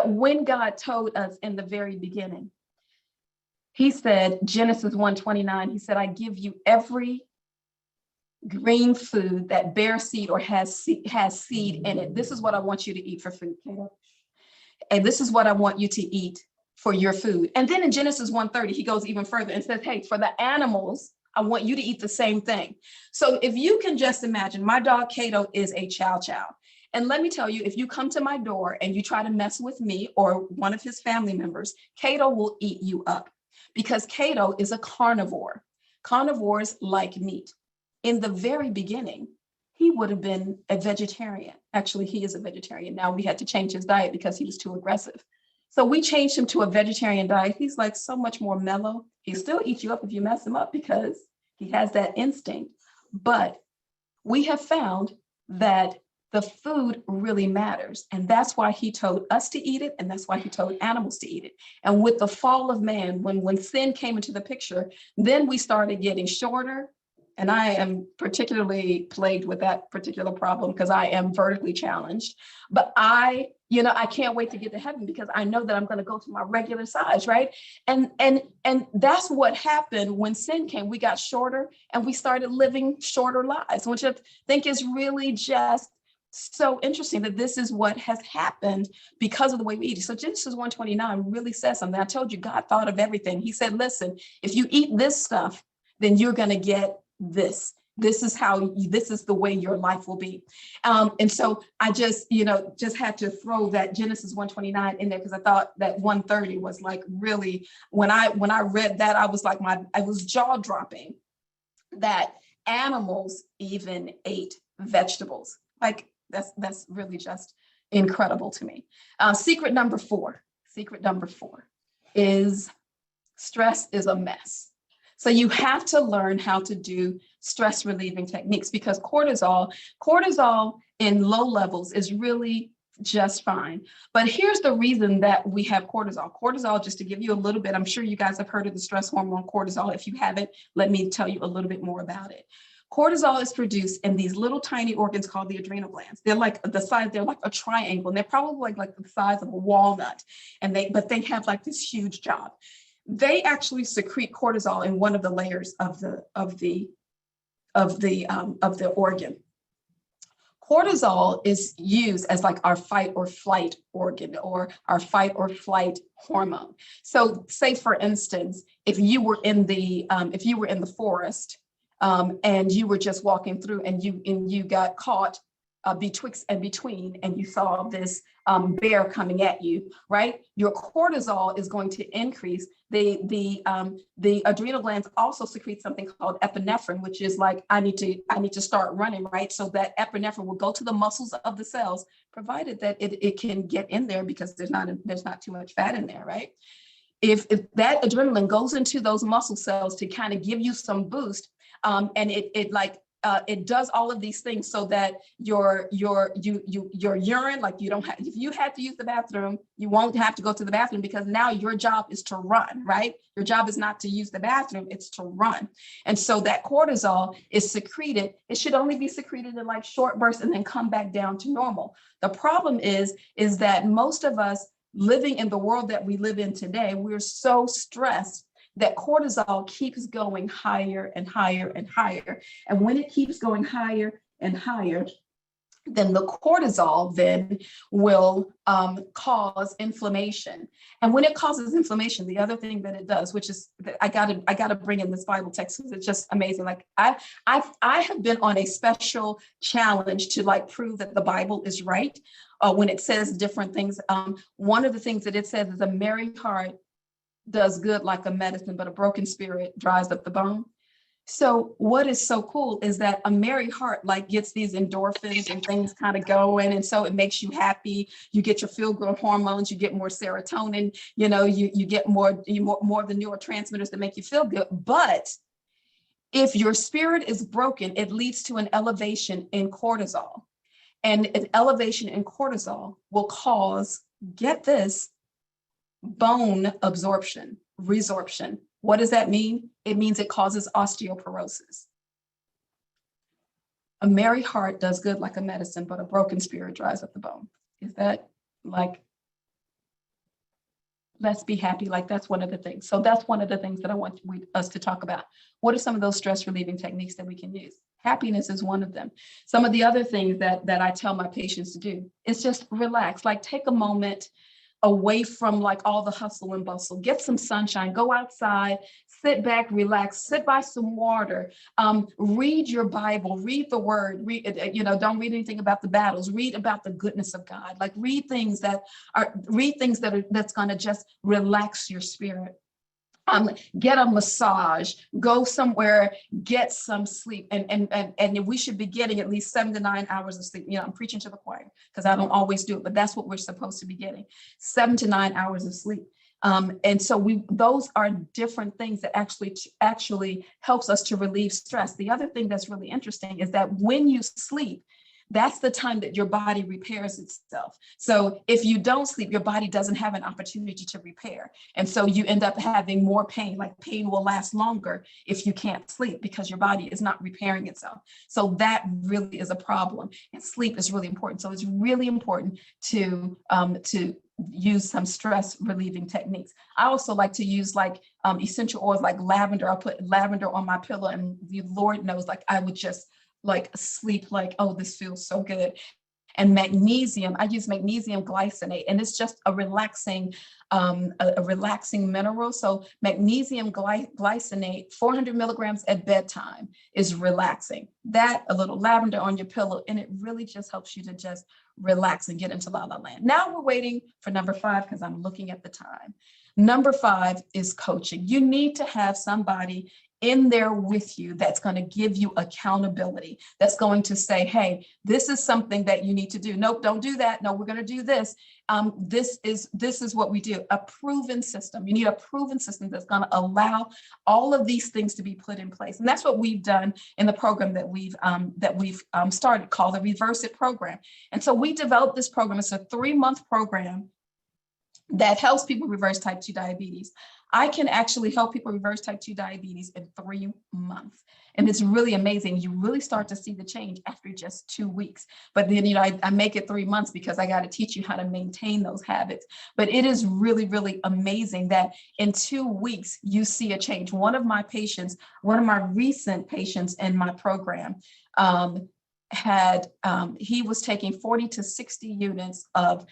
when God told us in the very beginning, he said, Genesis 1:29, he said, I give you every green food that bears seed or has seed in it. This is what I want you to eat for food, Kato. And this is what I want you to eat for your food. And then in Genesis 1:30, he goes even further and says, hey, for the animals, I want you to eat the same thing. So if you can just imagine, my dog Cato is a chow chow. And let me tell you, if you come to my door and you try to mess with me or one of his family members, Cato will eat you up because Cato is a carnivore. Carnivores like meat. In the very beginning, he would have been a vegetarian. Actually, he is a vegetarian. Now we had to change his diet because he was too aggressive. So we changed him to a vegetarian diet. He's like so much more mellow. He still eats you up if you mess him up because he has that instinct. But we have found that the food really matters. And that's why he told us to eat it. And that's why he told animals to eat it. And with the fall of man, when sin came into the picture, then we started getting shorter. And I am particularly plagued with that particular problem because I am vertically challenged. But I can't wait to get to heaven because I know that I'm going to go to my regular size, right? And that's what happened when sin came. We got shorter and we started living shorter lives, which I think is really just so interesting that this is what has happened because of the way we eat. So Genesis 1:29 really says something. I told you God thought of everything. He said, listen, if you eat this stuff, then you're going to get this. This is the way your life will be. And so I just had to throw that Genesis 1:29 in there because I thought that 1:30 was like really, when I read that, I was like, I was jaw dropping that animals even ate vegetables. Like that's really just incredible to me. Secret number four is stress is a mess. So you have to learn how to do stress relieving techniques because cortisol in low levels is really just fine. But here's the reason that we have cortisol. Cortisol, just to give you a little bit, I'm sure you guys have heard of the stress hormone cortisol. If you haven't, let me tell you a little bit more about it. Cortisol is produced in these little tiny organs called the adrenal glands. They're like they're like a triangle, and they're probably like the size of a walnut. But they have like this huge job. They actually secrete cortisol in one of the layers of the organ. Cortisol is used as like our fight or flight organ or our fight or flight hormone. So say for instance, if you were in the forest and you were just walking through and you got caught betwixt and between, and you saw this bear coming at you, right? Your cortisol is going to increase. The adrenal glands also secrete something called epinephrine, which is like, I need to start running, right? So that epinephrine will go to the muscles of the cells, provided that it can get in there because there's not too much fat in there, right? If that adrenaline goes into those muscle cells to kind of give you some boost, and it does all of these things so that your urine, like you don't have, if you had to use the bathroom, you won't have to go to the bathroom because now your job is to run, right? Your job is not to use the bathroom, it's to run. And so that cortisol is secreted. It should only be secreted in like short bursts and then come back down to normal. The problem is that most of us living in the world that we live in today, we're so stressed that cortisol keeps going higher and higher and higher. And when it keeps going higher and higher, then the cortisol then will cause inflammation. And when it causes inflammation, the other thing that it does, which is I gotta bring in this Bible text because it's just amazing. Like I have been on a special challenge to like prove that the Bible is right when it says different things. One of the things that it says is a merry heart does good like a medicine, but a broken spirit dries up the bone. So what is so cool is that a merry heart like gets these endorphins and things kind of going. And so it makes you happy. You get your feel-good hormones, you get more serotonin, you get more of the neurotransmitters that make you feel good. But if your spirit is broken, it leads to an elevation in cortisol. And an elevation in cortisol will cause, get this, bone absorption, resorption. What does that mean? It means it causes osteoporosis. A merry heart does good like a medicine, but a broken spirit dries up the bone. Is that like, let's be happy. Like that's one of the things. So that's one of the things that I want us to talk about. What are some of those stress relieving techniques that we can use? Happiness is one of them. Some of the other things that I tell my patients to do is just relax, like take a moment away from like all the hustle and bustle, get some sunshine, go outside, sit back, relax, sit by some water, read your Bible, read the word, don't read anything about the battles, read about the goodness of God, like read things that's going to just relax your spirit. Get a massage, go somewhere, get some sleep. And we should be getting at least 7 to 9 hours of sleep. You know, I'm preaching to the choir because I don't always do it, but that's what we're supposed to be getting, 7 to 9 hours of sleep. And so those are different things that actually helps us to relieve stress. The other thing that's really interesting is that when you sleep, that's the time that your body repairs itself. So if you don't sleep, your body doesn't have an opportunity to repair. And so you end up having more pain, like pain will last longer if you can't sleep because your body is not repairing itself. So that really is a problem. And sleep is really important. So it's really important to use some stress relieving techniques. I also like to use essential oils like lavender. I'll put lavender on my pillow, and the Lord knows, I would just sleep oh, this feels so good. And magnesium, I use magnesium glycinate, and it's just a relaxing mineral. So magnesium glycinate, 400 milligrams at bedtime is relaxing. That, a little lavender on your pillow, and it really just helps you to just relax and get into la la land. Now we're waiting for number 5 because I'm looking at the time. Number 5 is coaching. You need to have somebody in there with you that's going to give you accountability, that's going to say, hey, this is something that you need to do. Nope, don't do that. No, we're going to do this. This is what we do. A proven system. You need a proven system that's going to allow all of these things to be put in place. And that's what we've done in the program that we've started, called the Reverse It program. And so we developed this program. It's a 3-month program that helps people reverse type 2 diabetes. I can actually help people reverse type 2 diabetes in 3 months. And it's really amazing. You really start to see the change after just 2 weeks. But then, I make it 3 months because I got to teach you how to maintain those habits. But it is really, really amazing that in 2 weeks, you see a change. One of my recent patients in my program he was taking 40 to 60 units of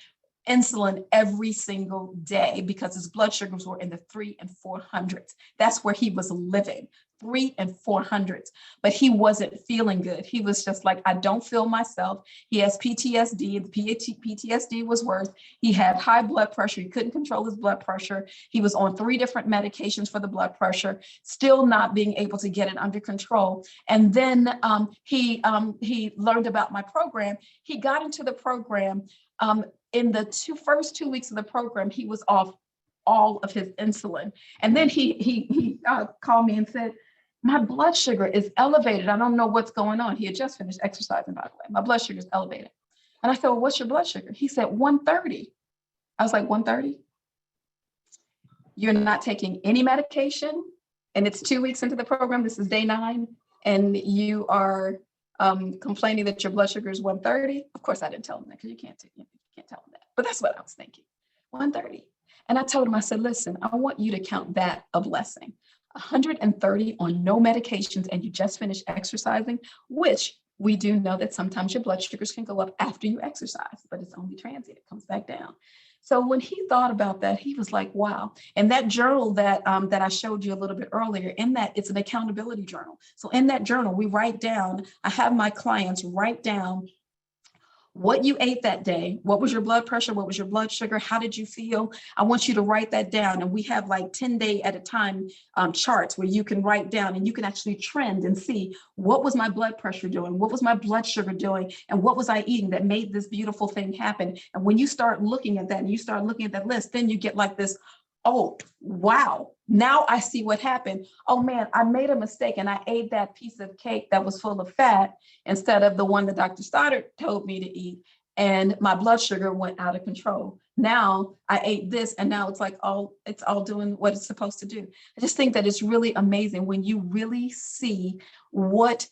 insulin every single day because his blood sugars were in the 300s and 400s. That's where he was living, 300s and 400s, but he wasn't feeling good. He was just like, I don't feel myself. He has PTSD. The PTSD was worse. He had high blood pressure. He couldn't control his blood pressure. He was on 3 different medications for the blood pressure, still not being able to get it under control. And then he learned about my program. He got into the program. In the first 2 weeks of the program, he was off all of his insulin. And then he called me and said, my blood sugar is elevated. I don't know what's going on. He had just finished exercising, by the way. My blood sugar is elevated. And I said, well, what's your blood sugar? He said, 130. I was like, 130? You're not taking any medication? And it's 2 weeks into the program. This is day 9. And you are complaining that your blood sugar is 130. Of course, I didn't tell him that because you can't tell him that. But that's what I was thinking, 130. And I told him, I said, listen, I want you to count that a blessing. 130 on no medications, and you just finished exercising, which we do know that sometimes your blood sugars can go up after you exercise, but it's only transient. It comes back down. So when he thought about that, he was like, wow. And that journal that I showed you a little bit earlier, in that, it's an accountability journal. So in that journal, we write down, I have my clients write down what you ate that day, what was your blood pressure, what was your blood sugar, how did you feel? I want you to write that down. And we have 10-day at a time charts where you can write down and you can actually trend and see, what was my blood pressure doing? What was my blood sugar doing? And what was I eating that made this beautiful thing happen? And when you start looking at that and you start looking at that list, then you get this, oh, wow, now I see what happened. Oh man, I made a mistake and I ate that piece of cake that was full of fat instead of the one that Dr. Stoddard told me to eat. And my blood sugar went out of control. Now I ate this and now it's all doing what it's supposed to do. I just think that it's really amazing when you really see what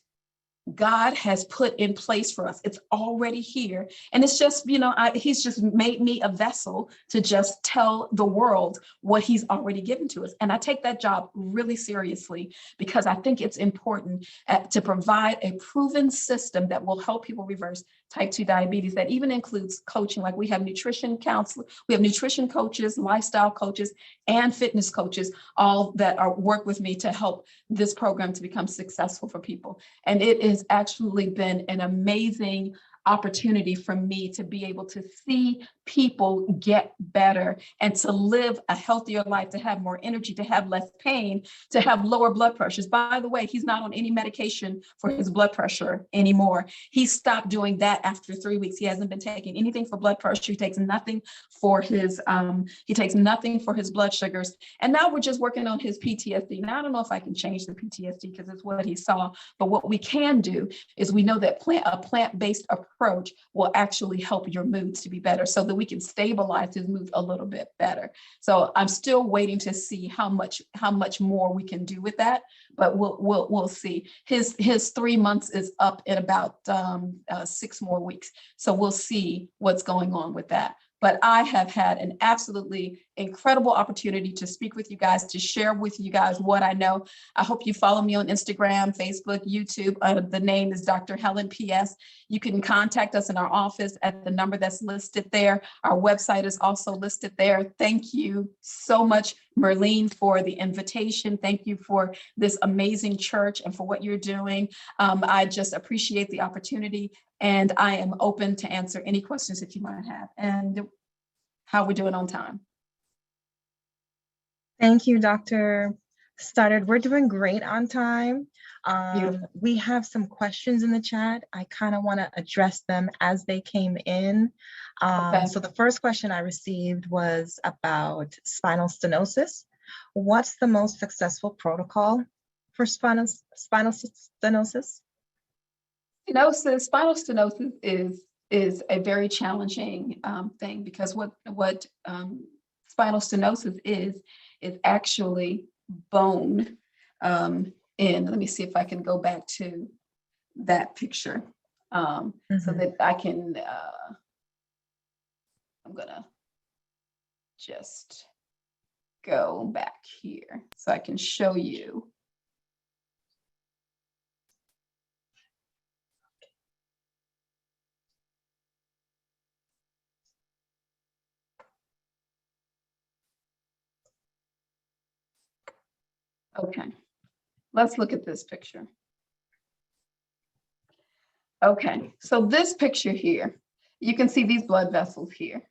God has put in place for us. It's already here. And it's just, he's just made me a vessel to just tell the world what he's already given to us. And I take that job really seriously because I think it's important to provide a proven system that will help people reverse type 2 diabetes, that even includes coaching. Like we have nutrition counselors, we have nutrition coaches, lifestyle coaches, and fitness coaches, all that work with me to help this program to become successful for people. And it has actually been an amazing opportunity for me to be able to see people get better and to live a healthier life, to have more energy, to have less pain, to have lower blood pressures. By the way, he's not on any medication for his blood pressure anymore. He stopped doing that after 3 weeks. He hasn't been taking anything for blood pressure. He takes nothing for his blood sugars. And now we're just working on his PTSD. Now, I don't know if I can change the PTSD because it's what he saw, but what we can do is we know that a plant-based approach will actually help your moods to be better so that we can stabilize his mood a little bit better. So I'm still waiting to see how much more we can do with that, but we'll see. His 3 months is up in about 6 more weeks. So we'll see what's going on with that. But I have had an absolutely incredible opportunity to speak with you guys, to share with you guys what I know. I hope you follow me on Instagram, Facebook, YouTube. The name is Dr. Helen PS. You can contact us in our office at the number that's listed there. Our website is also listed there. Thank you so much, Merlene, for the invitation. Thank you for this amazing church and for what you're doing. I just appreciate the opportunity. And I am open to answer any questions that you might have, and how we're doing on time. Thank you, Dr. Stoddard. We're doing great on time. We have some questions in the chat. I kind of want to address them as they came in. Okay. So the first question I received was about spinal stenosis. What's the most successful protocol for spinal stenosis? Spinal stenosis is a very challenging thing, because what spinal stenosis is actually bone in. Let me see if I can go back to that picture so that I can. I'm gonna just go back here so I can show you. Okay, let's look at this picture. Okay, so this picture here, you can see these blood vessels here.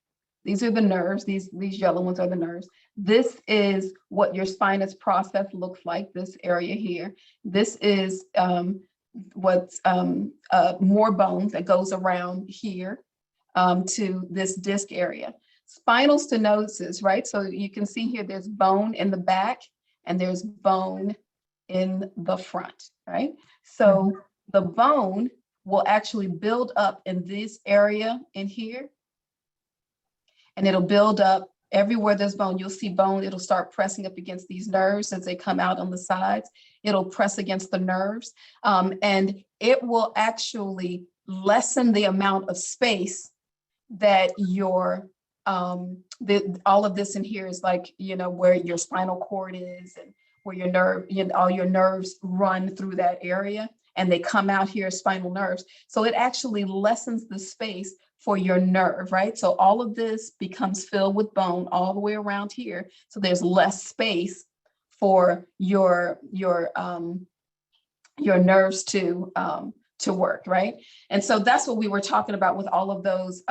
These are the nerves. These yellow ones are the nerves. This is what your spinous process looks like, this area here. This is what's more bones that goes around here to this disc area. Spinal stenosis, right? So you can see here, there's bone in the back and there's bone in the front, right? So the bone will actually build up in this area in here, and it'll build up everywhere there's bone. You'll see bone, it'll start pressing up against these nerves as they come out on the sides. It'll press against the nerves, and it will actually lessen the amount of space that your all of this in here is like, where your spinal cord is and where your nerve, all your nerves run through that area, and they come out here as spinal nerves. So it actually lessens the space for your nerve, right? So all of this becomes filled with bone all the way around here. So there's less space for your nerves to work, right? And so that's what we were talking about with all of those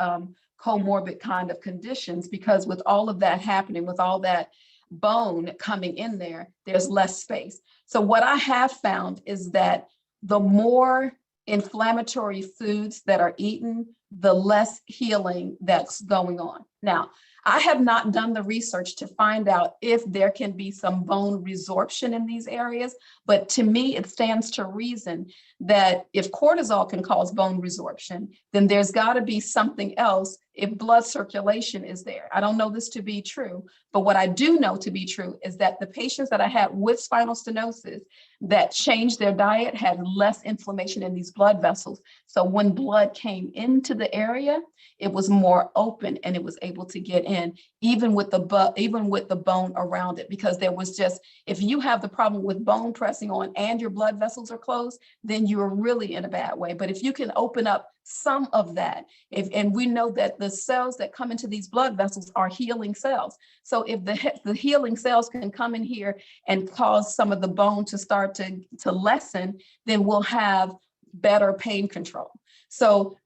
comorbid kind of conditions, because with all of that happening, with all that bone coming in there, there's less space. So what I have found is that the more inflammatory foods that are eaten, the less healing that's going on. Now, I have not done the research to find out if there can be some bone resorption in these areas, but to me, it stands to reason that if cortisol can cause bone resorption, then there's got to be something else if blood circulation is there. I don't know this to be true, but what I do know to be true is that the patients that I had with spinal stenosis that changed their diet had less inflammation in these blood vessels. So when blood came into the area, it was more open and it was able to get in, even with the bone around it, because there was just, if you have the problem with bone pressing on and your blood vessels are closed, then you're really in a bad way. But if you can open up some of that, and we know that the cells that come into these blood vessels are healing cells. So if the healing cells can come in here and cause some of the bone to start to lessen, then we'll have better pain control. So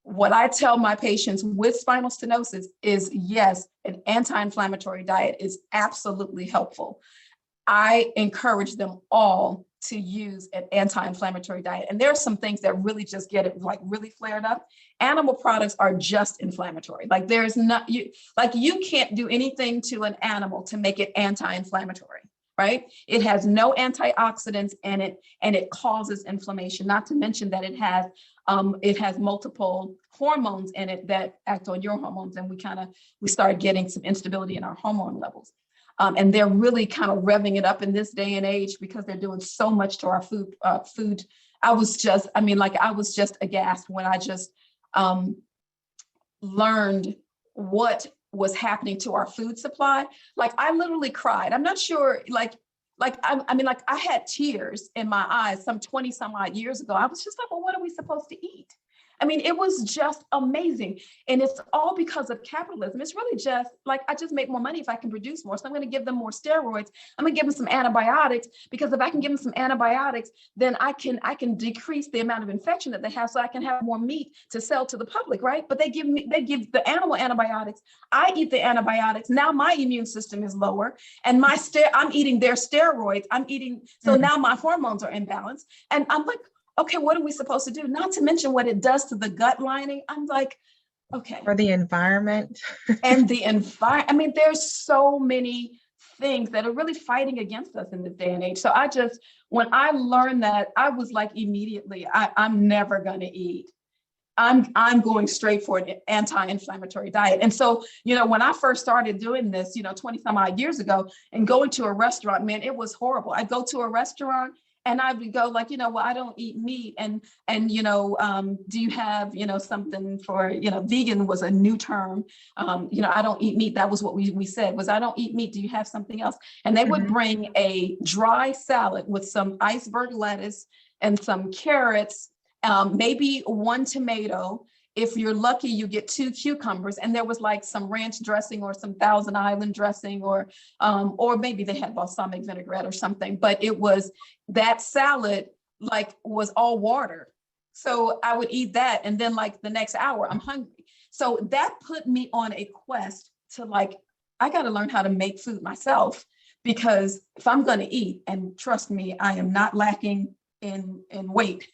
What I tell my patients with spinal stenosis is, yes, an anti-inflammatory diet is absolutely helpful. I encourage them all to use an anti-inflammatory diet. And there are some things that really just get it like really flared up. Animal products are just inflammatory. Like there's not, you can't do anything to an animal to make it anti-inflammatory, right? It has no antioxidants in it, and it causes inflammation, not to mention that it has multiple hormones in it that act on your hormones. And we start getting some instability in our hormone levels. And they're really kind of revving it up in this day and age because they're doing so much to our food. I was just aghast when I just learned what was happening to our food supply. Like I literally cried. I'm not sure, I had tears in my eyes some 20 some odd years ago. I was just like, well, what are we supposed to eat? I mean, it was just amazing. And it's all because of capitalism. It's really just like, I just make more money if I can produce more. So I'm going to give them more steroids. I'm going to give them some antibiotics, because if I can give them some antibiotics, then I can decrease the amount of infection that they have, so I can have more meat to sell to the public, right? But they give the animal antibiotics. I eat the antibiotics. Now my immune system is lower, and I'm eating their steroids. So now my hormones are imbalanced. And I'm like, okay, what are we supposed to do? Not to mention what it does to the gut lining. I'm like, okay. For the environment. And the environment. I mean, there's so many things that are really fighting against us in this day and age. So when I learned that, I was like, immediately, I'm never going to eat. I'm going straight for an anti-inflammatory diet. And so, when I first started doing this, 20 some odd years ago, and going to a restaurant, man, it was horrible. I'd go to a restaurant and I would go like, well, I don't eat meat. And do you have, something for, vegan was a new term. I don't eat meat. That was what we said, was I don't eat meat. Do you have something else? And they would bring a dry salad with some iceberg lettuce and some carrots, maybe one tomato. If you're lucky, you get 2 cucumbers, and there was like some ranch dressing or some Thousand Island dressing, or maybe they had balsamic vinaigrette or something. But it was that salad was all water. So I would eat that, and then the next hour I'm hungry. So that put me on a quest to I got to learn how to make food myself, because if I'm going to eat, and trust me, I am not lacking in weight.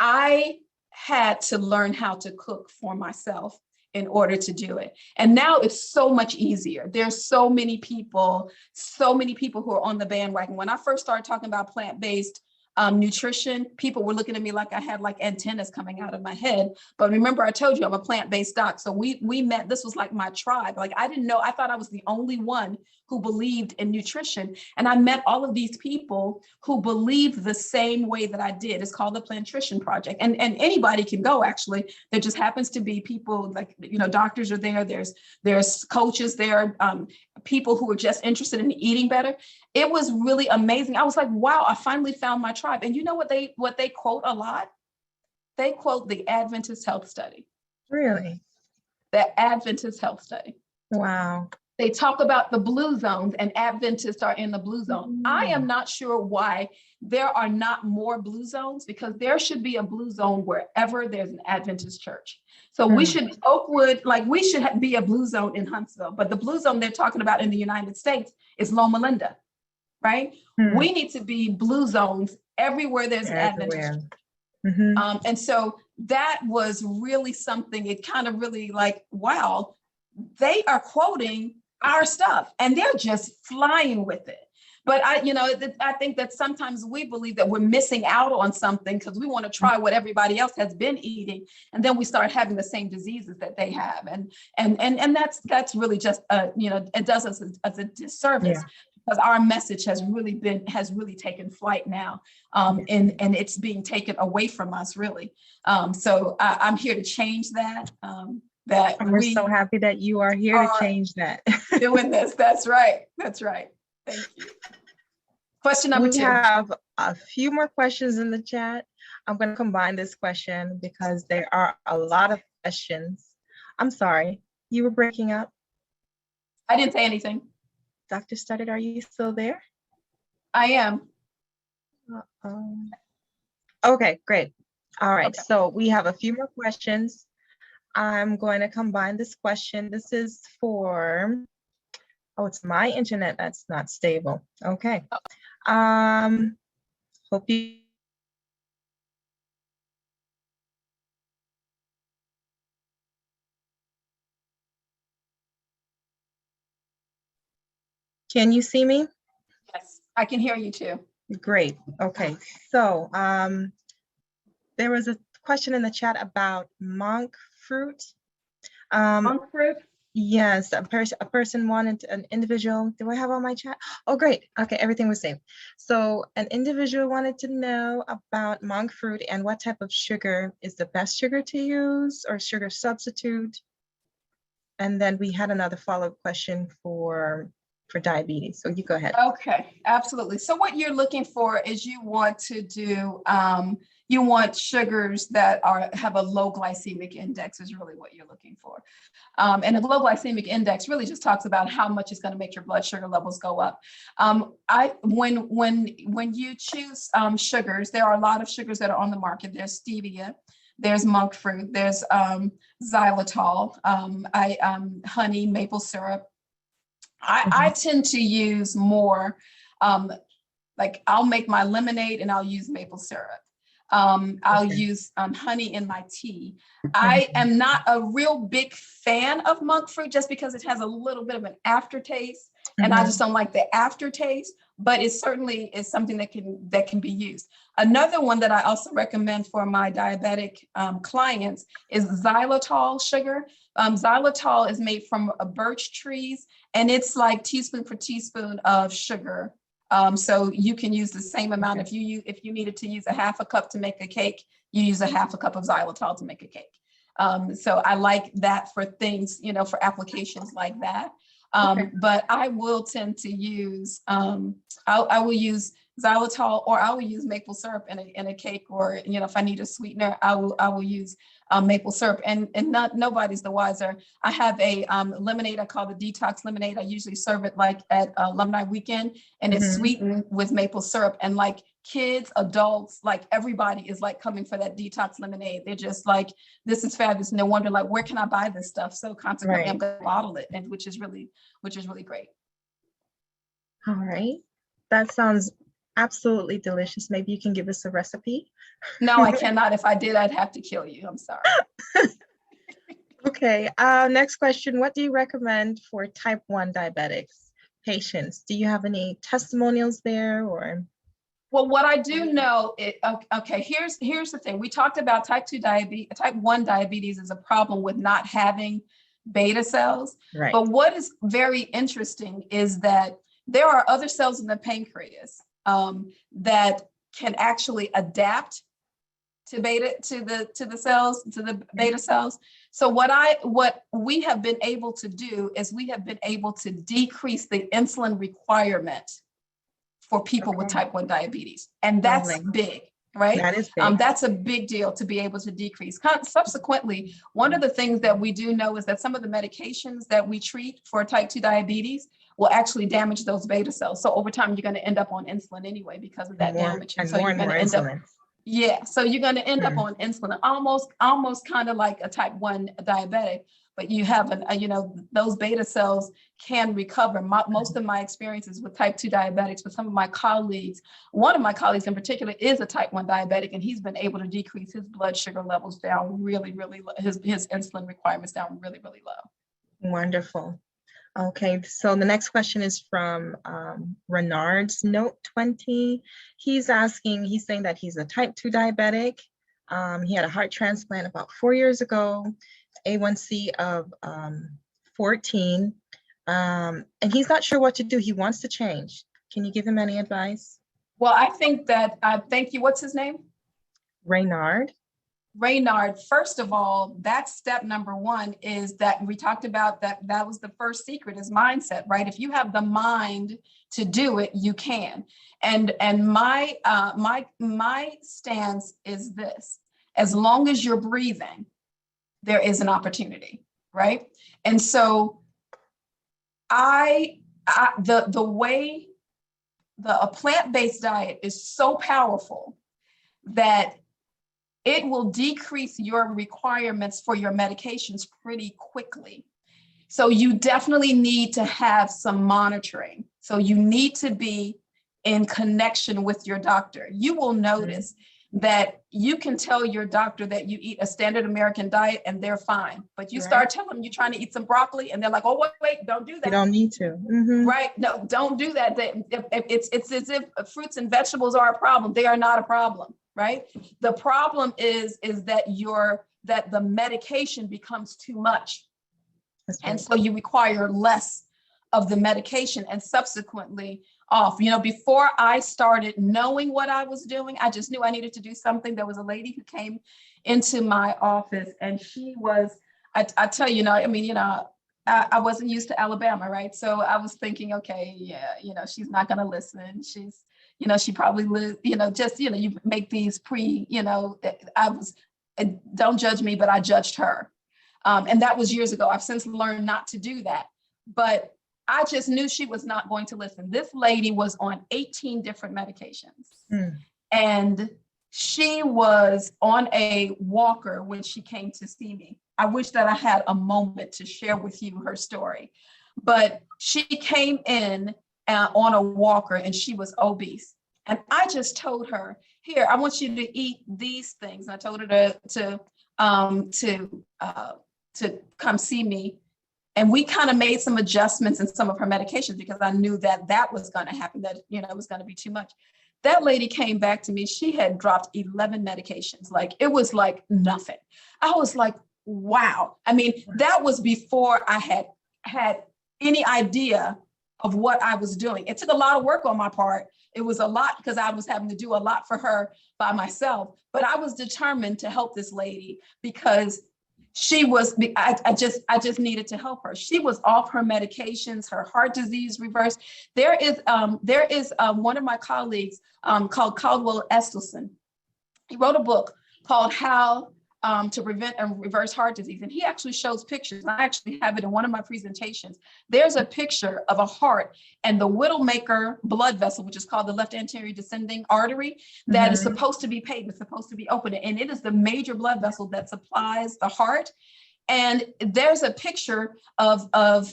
I had to learn how to cook for myself in order to do it. And now it's so much easier. There's so many people who are on the bandwagon. When I first started talking about plant-based nutrition, people were looking at me like I had antennas coming out of my head. But remember, I told you I'm a plant-based doc. So we met, this was like my tribe. I didn't know, I thought I was the only one who believed in nutrition. And I met all of these people who believe the same way that I did. It's called the Plantricion Project. And anybody can go, actually. There just happens to be people doctors are there. There's coaches there, people who are just interested in eating better. It was really amazing. I was like, wow, I finally found my tribe. And you know what they quote a lot? They quote the Adventist Health Study. Really? The Adventist Health Study. Wow. They talk about the blue zones, and Adventists are in the blue zone. I am not sure why there are not more blue zones, because there should be a blue zone wherever there's an Adventist church. So we should, Oakwood, we should be a blue zone in Huntsville, but the blue zone they're talking about in the United States is Loma Linda, right? We need to be blue zones everywhere there's an Adventist church. And so that was really something. It kind of really wow, they are quoting our stuff and they're just flying with it. But I think that sometimes we believe that we're missing out on something because we want to try what everybody else has been eating, and then we start having the same diseases that they have, and that's really just it does us a disservice, because our message has really taken flight now, and it's being taken away from us, really. So I'm here to change that. We're so happy that you are here to change that. Doing this. That's right. Thank you. Question number 2. We have a few more questions in the chat. I'm going to combine this question because there are a lot of questions. I'm sorry, you were breaking up. I didn't say anything. Dr. Studdard, are you still there? I am. Okay, great. All right, Okay. so we have a few more questions. I'm going to combine this question. This is for, oh, it's my internet that's not stable. Okay. Hope you can you see me? Yes, I can hear you too. Great. Okay. So there was a question in the chat about monk fruit. Monk fruit? Yes, a person wanted an individual. Do I have all my chat? Oh, great. Okay, everything was saved. So an individual wanted to know about monk fruit and what type of sugar is the best sugar to use or sugar substitute. And then we had another follow-up question for diabetes. So you go ahead. Okay, absolutely. So what you're looking for is you want to do, you want sugars that have a low glycemic index is really what you're looking for. And a low glycemic index really just talks about how much is going to make your blood sugar levels go up. When you choose sugars, there are a lot of sugars that are on the market. There's stevia, there's monk fruit, there's xylitol, honey, maple syrup. I tend to use more, like I'll make my lemonade and I'll use maple syrup. I'll use honey in my tea. I am not a real big fan of monk fruit just because it has a little bit of an aftertaste, and I just don't like the aftertaste, but it certainly is something that can be used. Another one that I also recommend for my diabetic clients is xylitol sugar. Xylitol is made from birch trees, and it's like teaspoon for teaspoon of sugar. So you can use the same amount. If you needed to use a half a cup to make a cake, you use a half a cup of xylitol to make a cake. So I like that for things, for applications like that. But I will tend to use, I will use xylitol, or I will use maple syrup in a cake, or, if I need a sweetener, I will use maple syrup, and nobody's the wiser. I have a lemonade I call the Detox Lemonade. I usually serve it like at alumni weekend, and it's sweetened with maple syrup, and like kids, adults, like everybody is like coming for that Detox Lemonade. They're just like, this is fabulous. No wonder, like, where can I buy this stuff? So consequently, I'm going to bottle it, and which is really great. All right. That sounds absolutely delicious. Maybe you can give us a recipe. No, I cannot. If I did, I'd have to kill you. I'm sorry. Okay. Next question. What do you recommend for type 1 diabetics patients? Do you have any testimonials there, or? Well, what I do know, okay, here's the thing. We talked about type 1 diabetes is a problem with not having beta cells. Right. But what is very interesting is that there are other cells in the pancreas that can actually adapt to the cells, to the beta cells. So what we have been able to do is we have been able to decrease the insulin requirement for people with type 1 diabetes. And that's big, right? That is big. That's a big deal to be able to decrease. Subsequently, one of the things that we do know is that some of the medications that we treat for type 2 diabetes will actually damage those beta cells. So over time, you're going to end up on insulin anyway because of that damage. And so more and more insulin. So you're going to end up on insulin, almost kind of like a type 1 diabetic, but you have those beta cells can recover. Most of my experiences with type 2 diabetics, with some of my colleagues, one of my colleagues in particular is a type 1 diabetic, and he's been able to decrease his blood sugar levels down really, really low, his insulin requirements down really, really low. Wonderful. Okay, so the next question is from Renard's Note 20. He's saying that he's a type 2 diabetic. He had a heart transplant about 4 years ago, A1C of 14, and he's not sure what to do. He wants to change. Can you give him any advice? Well, I think that, thank you. What's his name? Reynard. First of all, that's step number one, is that we talked about that was the first secret, is mindset, right? If you have the mind to do it, you can. And my stance is this: as long as you're breathing, there is an opportunity, right? And so the way a plant-based diet is so powerful that it will decrease your requirements for your medications pretty quickly. So you definitely need to have some monitoring. So you need to be in connection with your doctor. You will notice that you can tell your doctor that you eat a standard American diet and they're fine. But you start telling them you're trying to eat some broccoli and they're like, oh, wait, don't do that. You don't need to. Right? No, don't do that. It's as if fruits and vegetables are a problem. They are not a problem, right? The problem is that that the medication becomes too much. And so you require less of the medication and subsequently off. You know, before I started knowing what I was doing, I just knew I needed to do something. There was a lady who came into my office and she was, I tell you, I mean, I wasn't used to Alabama, right? So I was thinking, okay, yeah, she's not going to listen. She's, she probably lives, you make these don't judge me, but I judged her. And that was years ago. I've since learned not to do that. But I just knew she was not going to listen. This lady was on 18 different medications. And she was on a walker when she came to see me. I wish that I had a moment to share with you her story. But she came in on a walker and she was obese. And I just told her, here, I want you to eat these things. And I told her to come see me. And we kind of made some adjustments in some of her medications because I knew that was going to happen, that, it was going to be too much. That lady came back to me. She had dropped 11 medications. Like, it was like nothing. I was like, wow. I mean, that was before I had any idea of what I was doing. It took a lot of work on my part. It was a lot because I was having to do a lot for her by myself, but I was determined to help this lady because she was, I just needed to help her. She was off her medications, her heart disease reversed. There is one of my colleagues called Caldwell Esselstyn. He wrote a book called How to Prevent and Reverse Heart Disease. And he actually shows pictures. I actually have it in one of my presentations. There's a picture of a heart and the Widowmaker blood vessel, which is called the left anterior descending artery, that is supposed to be patent, it's supposed to be open. And it is the major blood vessel that supplies the heart. And there's a picture of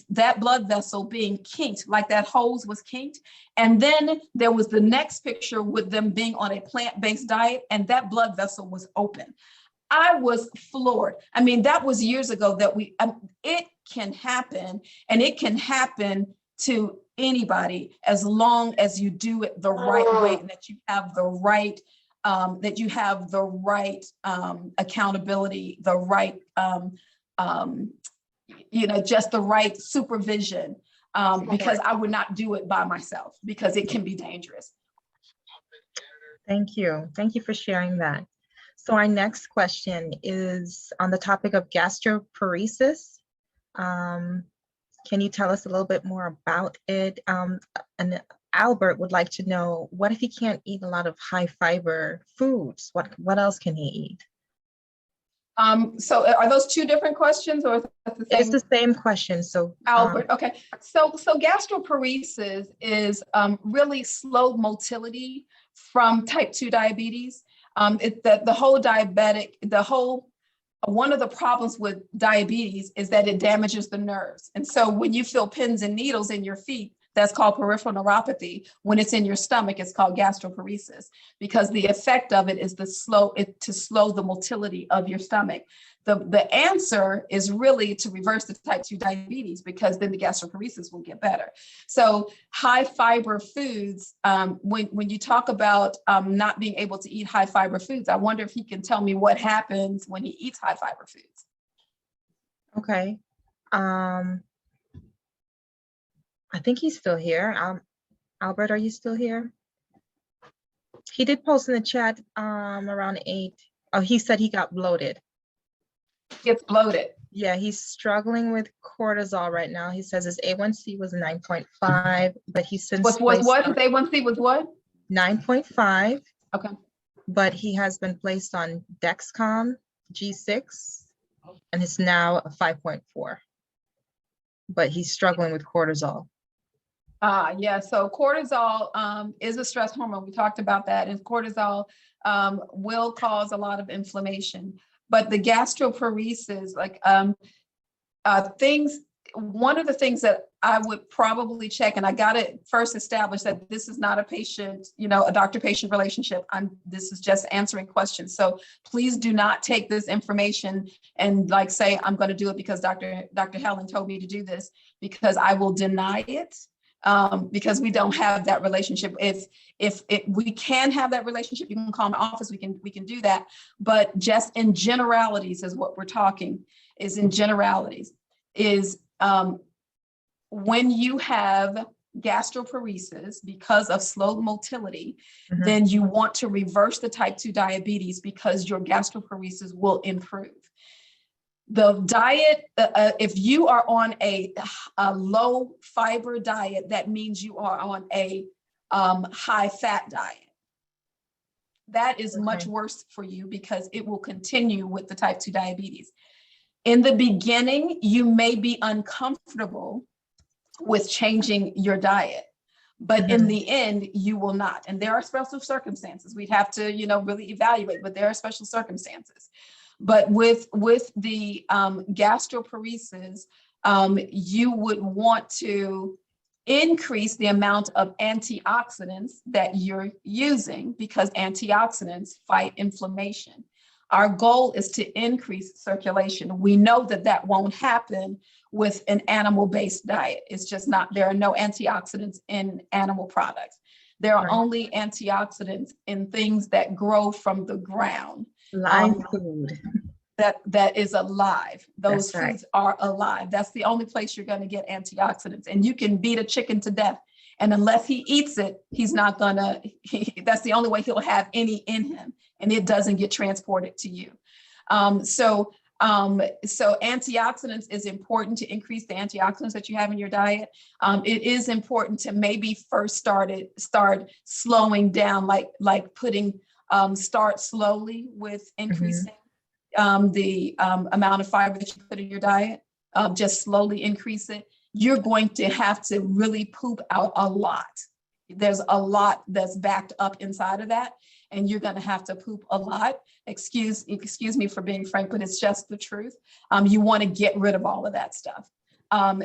that blood vessel being kinked, like that hose was kinked. And then there was the next picture with them being on a plant-based diet, and that blood vessel was open. I was floored. I mean, that was years ago that it can happen, and it can happen to anybody as long as you do it the right way and that you have the right accountability, the right, just the right supervision, because I would not do it by myself because it can be dangerous. Thank you. Thank you for sharing that. So our next question is on the topic of gastroparesis. Can you tell us a little bit more about it? And Albert would like to know, what if he can't eat a lot of high fiber foods? What else can he eat? So are those two different questions, or is that the same? It's the same question. So Albert, okay. So gastroparesis is really slow motility from type 2 diabetes. One of the problems with diabetes is that it damages the nerves. And so when you feel pins and needles in your feet, that's called peripheral neuropathy. When it's in your stomach, it's called gastroparesis, because the effect of it is to slow the motility of your stomach. The answer is really to reverse the type 2 diabetes, because then the gastroparesis will get better. So high fiber foods, when you talk about not being able to eat high fiber foods, I wonder if he can tell me what happens when he eats high fiber foods. Okay. I think he's still here. Albert, are you still here? He did post in the chat around 8. Oh, he said he got bloated. Gets bloated. Yeah, he's struggling with cortisol right now. He says his A1C was 9.5, but he's since what his A1C was what? 9.5. Okay. But he has been placed on Dexcom G6, and it's now a 5.4. But he's struggling with cortisol. Yeah, so cortisol is a stress hormone. We talked about that, and cortisol will cause a lot of inflammation. But the gastroparesis, things, one of the things that I would probably check, and I got to first establish that this is not a patient, a doctor-patient relationship. This is just answering questions. So please do not take this information and say, I'm going to do it because Dr. Helen told me to do this, because I will deny it. Because we don't have that relationship. If we can have that relationship, you can call my office. We can do that. But just in generalities is what we're talking. Is in generalities is when you have gastroparesis because of slow motility, then you want to reverse the type 2 diabetes because your gastroparesis will improve. The diet, if you are on a low fiber diet, that means you are on a high fat diet. That is much worse for you because it will continue with the type 2 diabetes. In the beginning, you may be uncomfortable with changing your diet, but in the end, you will not. And there are special circumstances. We'd have to, really evaluate, but there are special circumstances. But with the gastroparesis, you would want to increase the amount of antioxidants that you're using, because antioxidants fight inflammation. Our goal is to increase circulation. We know that won't happen with an animal-based diet. It's just not, there are no antioxidants in animal products. There are only antioxidants in things that grow from the ground. Live food. That is alive. Those foods are alive. That's the only place you're going to get antioxidants. And you can beat a chicken to death, and unless he eats it, he's not gonna. That's the only way he'll have any in him, and it doesn't get transported to you. So antioxidants is important to increase the antioxidants that you have in your diet. It is important to maybe first start slowing down, like putting start slowly with increasing the amount of fiber that you put in your diet. Just slowly increase it. You're going to have to really poop out a lot. There's a lot that's backed up inside of that, and you're going to have to poop a lot. Excuse me for being frank, but it's just the truth. You want to get rid of all of that stuff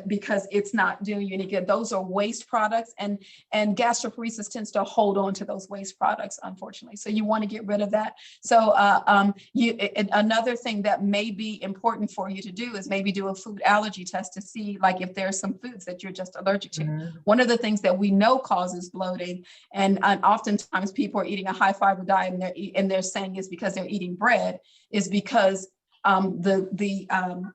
because it's not doing you any good. Those are waste products, and gastroparesis tends to hold on to those waste products, unfortunately. So you want to get rid of that. So another thing that may be important for you to do is maybe do a food allergy test to see if there's some foods that you're just allergic to. One of the things that we know causes bloating, and oftentimes people are eating a high fiber diet and they're saying it's because they're eating bread, is because the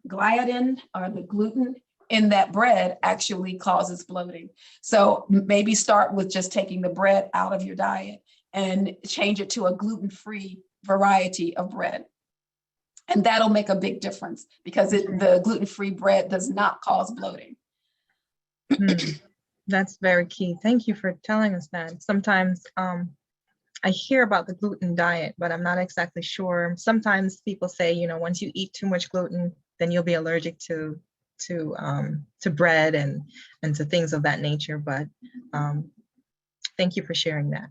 gliadin or the gluten in that bread actually causes bloating. So maybe start with just taking the bread out of your diet and change it to a gluten-free variety of bread. And that'll make a big difference because the gluten-free bread does not cause bloating. That's very key. Thank you for telling us that. Sometimes I hear about the gluten diet, but I'm not exactly sure. Sometimes people say, once you eat too much gluten, then you'll be allergic to bread and to things of that nature. But thank you for sharing that.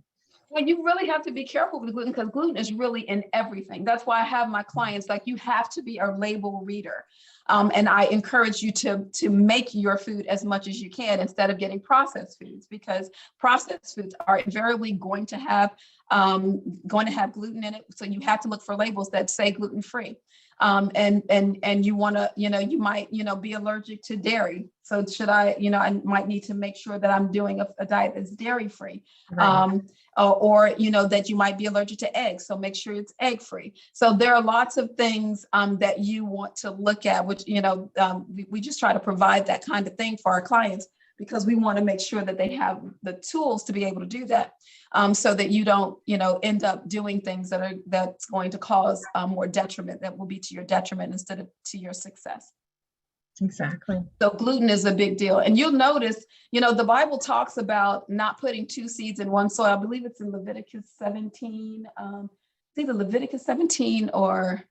Well, you really have to be careful with gluten because gluten is really in everything. That's why I have my clients, you have to be a label reader. And I encourage you to make your food as much as you can instead of getting processed foods, because processed foods are invariably going to have gluten in it. So you have to look for labels that say gluten-free. And you want to, you might, be allergic to dairy. So should I might need to make sure that I'm doing a diet that's dairy free. Right. Or that you might be allergic to eggs. So make sure it's egg free. So there are lots of things that you want to look at, which, we just try to provide that kind of thing for our clients, because we want to make sure that they have the tools to be able to do that, so that you don't, end up doing things that's going to cause more detriment, that will be to your detriment instead of to your success. Exactly. So gluten is a big deal. And you'll notice, the Bible talks about not putting 2 seeds in one soil. I believe it's in Leviticus 17. It's either Leviticus 17 or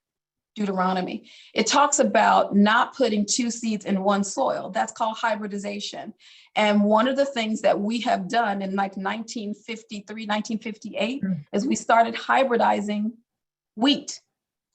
Deuteronomy. It talks about not putting two seeds in one soil. That's called hybridization. And one of the things that we have done in like 1953, 1958 is we started hybridizing wheat.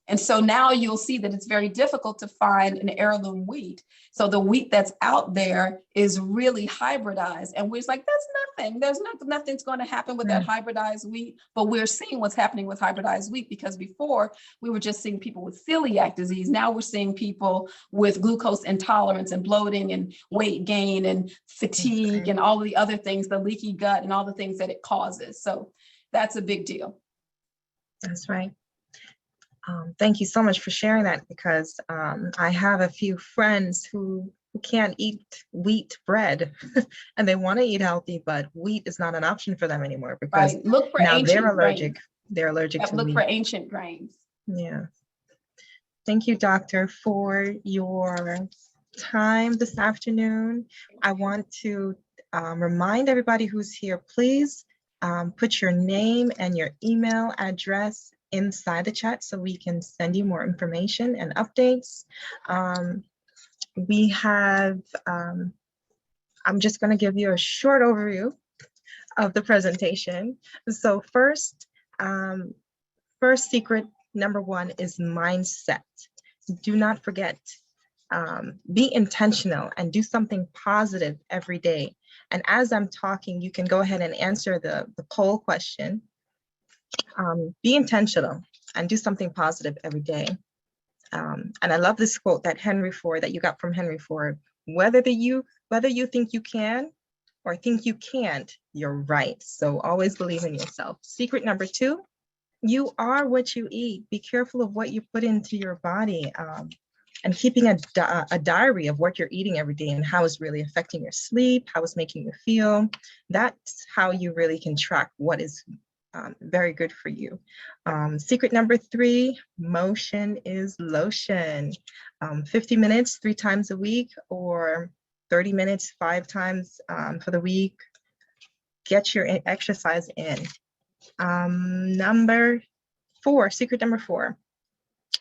And so now you'll see that it's very difficult to find an heirloom wheat. So the wheat that's out there is really hybridized. And we're just like, that's nothing. Nothing's going to happen with that hybridized wheat. But we're seeing what's happening with hybridized wheat, because before we were just seeing people with celiac disease. Now we're seeing people with glucose intolerance and bloating and weight gain and fatigue and all of the other things, the leaky gut and all the things that it causes. So that's a big deal. That's right. Thank you so much for sharing that, because I have a few friends who can't eat wheat bread and they want to eat healthy, but wheat is not an option for them anymore because Look for now they're ancient allergic. grains. They're allergic to Look wheat. for ancient grains. Yeah. Thank you, doctor, for your time this afternoon. I want to remind everybody who's here, please put your name and your email address inside the chat so we can send you more information and updates. We have, I'm just going to give you a short overview of the presentation. So first secret number one is mindset. Do not forget, be intentional and do something positive every day. And as I'm talking, you can go ahead and answer the poll question. Be intentional and do something positive every day. And I love this quote that you got from Henry Ford. Whether you think you can or think you can't, you're right. So always believe in yourself. Secret number two, you are what you eat. Be careful of what you put into your body, and keeping a diary of what you're eating every day and how it's really affecting your sleep, how it's making you feel. That's how you really can track what is very good for you. Secret number three, motion is lotion. 50 minutes, 3 times a week, or 30 minutes, 5 times for the week. Get your exercise in. Secret number four,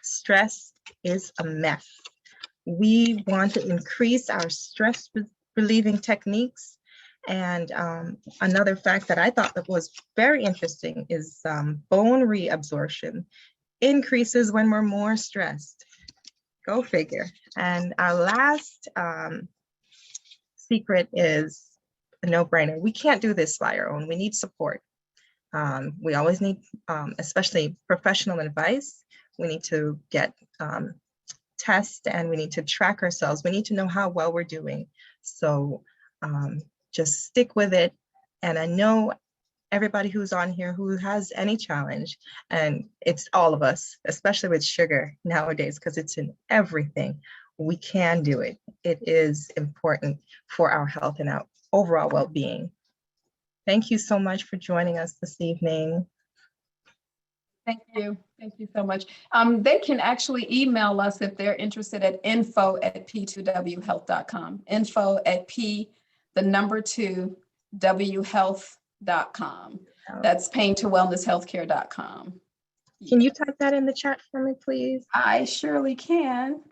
stress is a mess. We want to increase our stress relieving techniques. And another fact that I thought that was very interesting is bone reabsorption increases when we're more stressed. Go figure. And our last secret is a no-brainer. We can't do this by our own. We need support. We always need, especially professional advice. We need to get tests and we need to track ourselves. We need to know how well we're doing. So just stick with it. And I know everybody who's on here who has any challenge, and it's all of us, especially with sugar nowadays, because it's in everything. We can do it. It is important for our health and our overall well-being. Thank you so much for joining us this evening. Thank you. Thank you so much. They can actually email us if they're interested at info@p2whealth.com. info@p2whealth.com. That's pain2wellnesshealthcare.com. Can you type that in the chat for me, please? I surely can.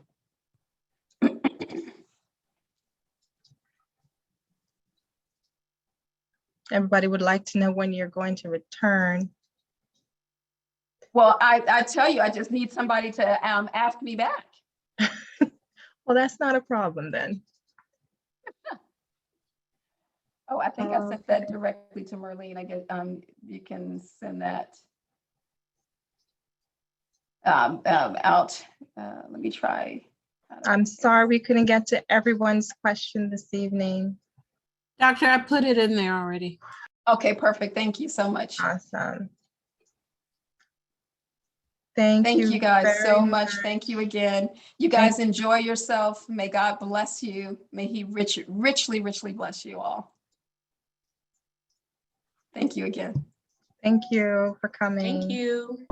Everybody would like to know when you're going to return. Well, I tell you, I just need somebody to ask me back. Well, that's not a problem then. Oh, I think I sent that directly to Marlene. I guess you can send that out. Let me try. I'm sorry we couldn't get to everyone's question this evening. Doctor, I put it in there already. Okay, perfect. Thank you so much. Awesome. Thank you guys so much. much. Thank you again. You guys enjoy yourself. May God bless you. May He richly, richly bless you all. Thank you again. Thank you for coming. Thank you.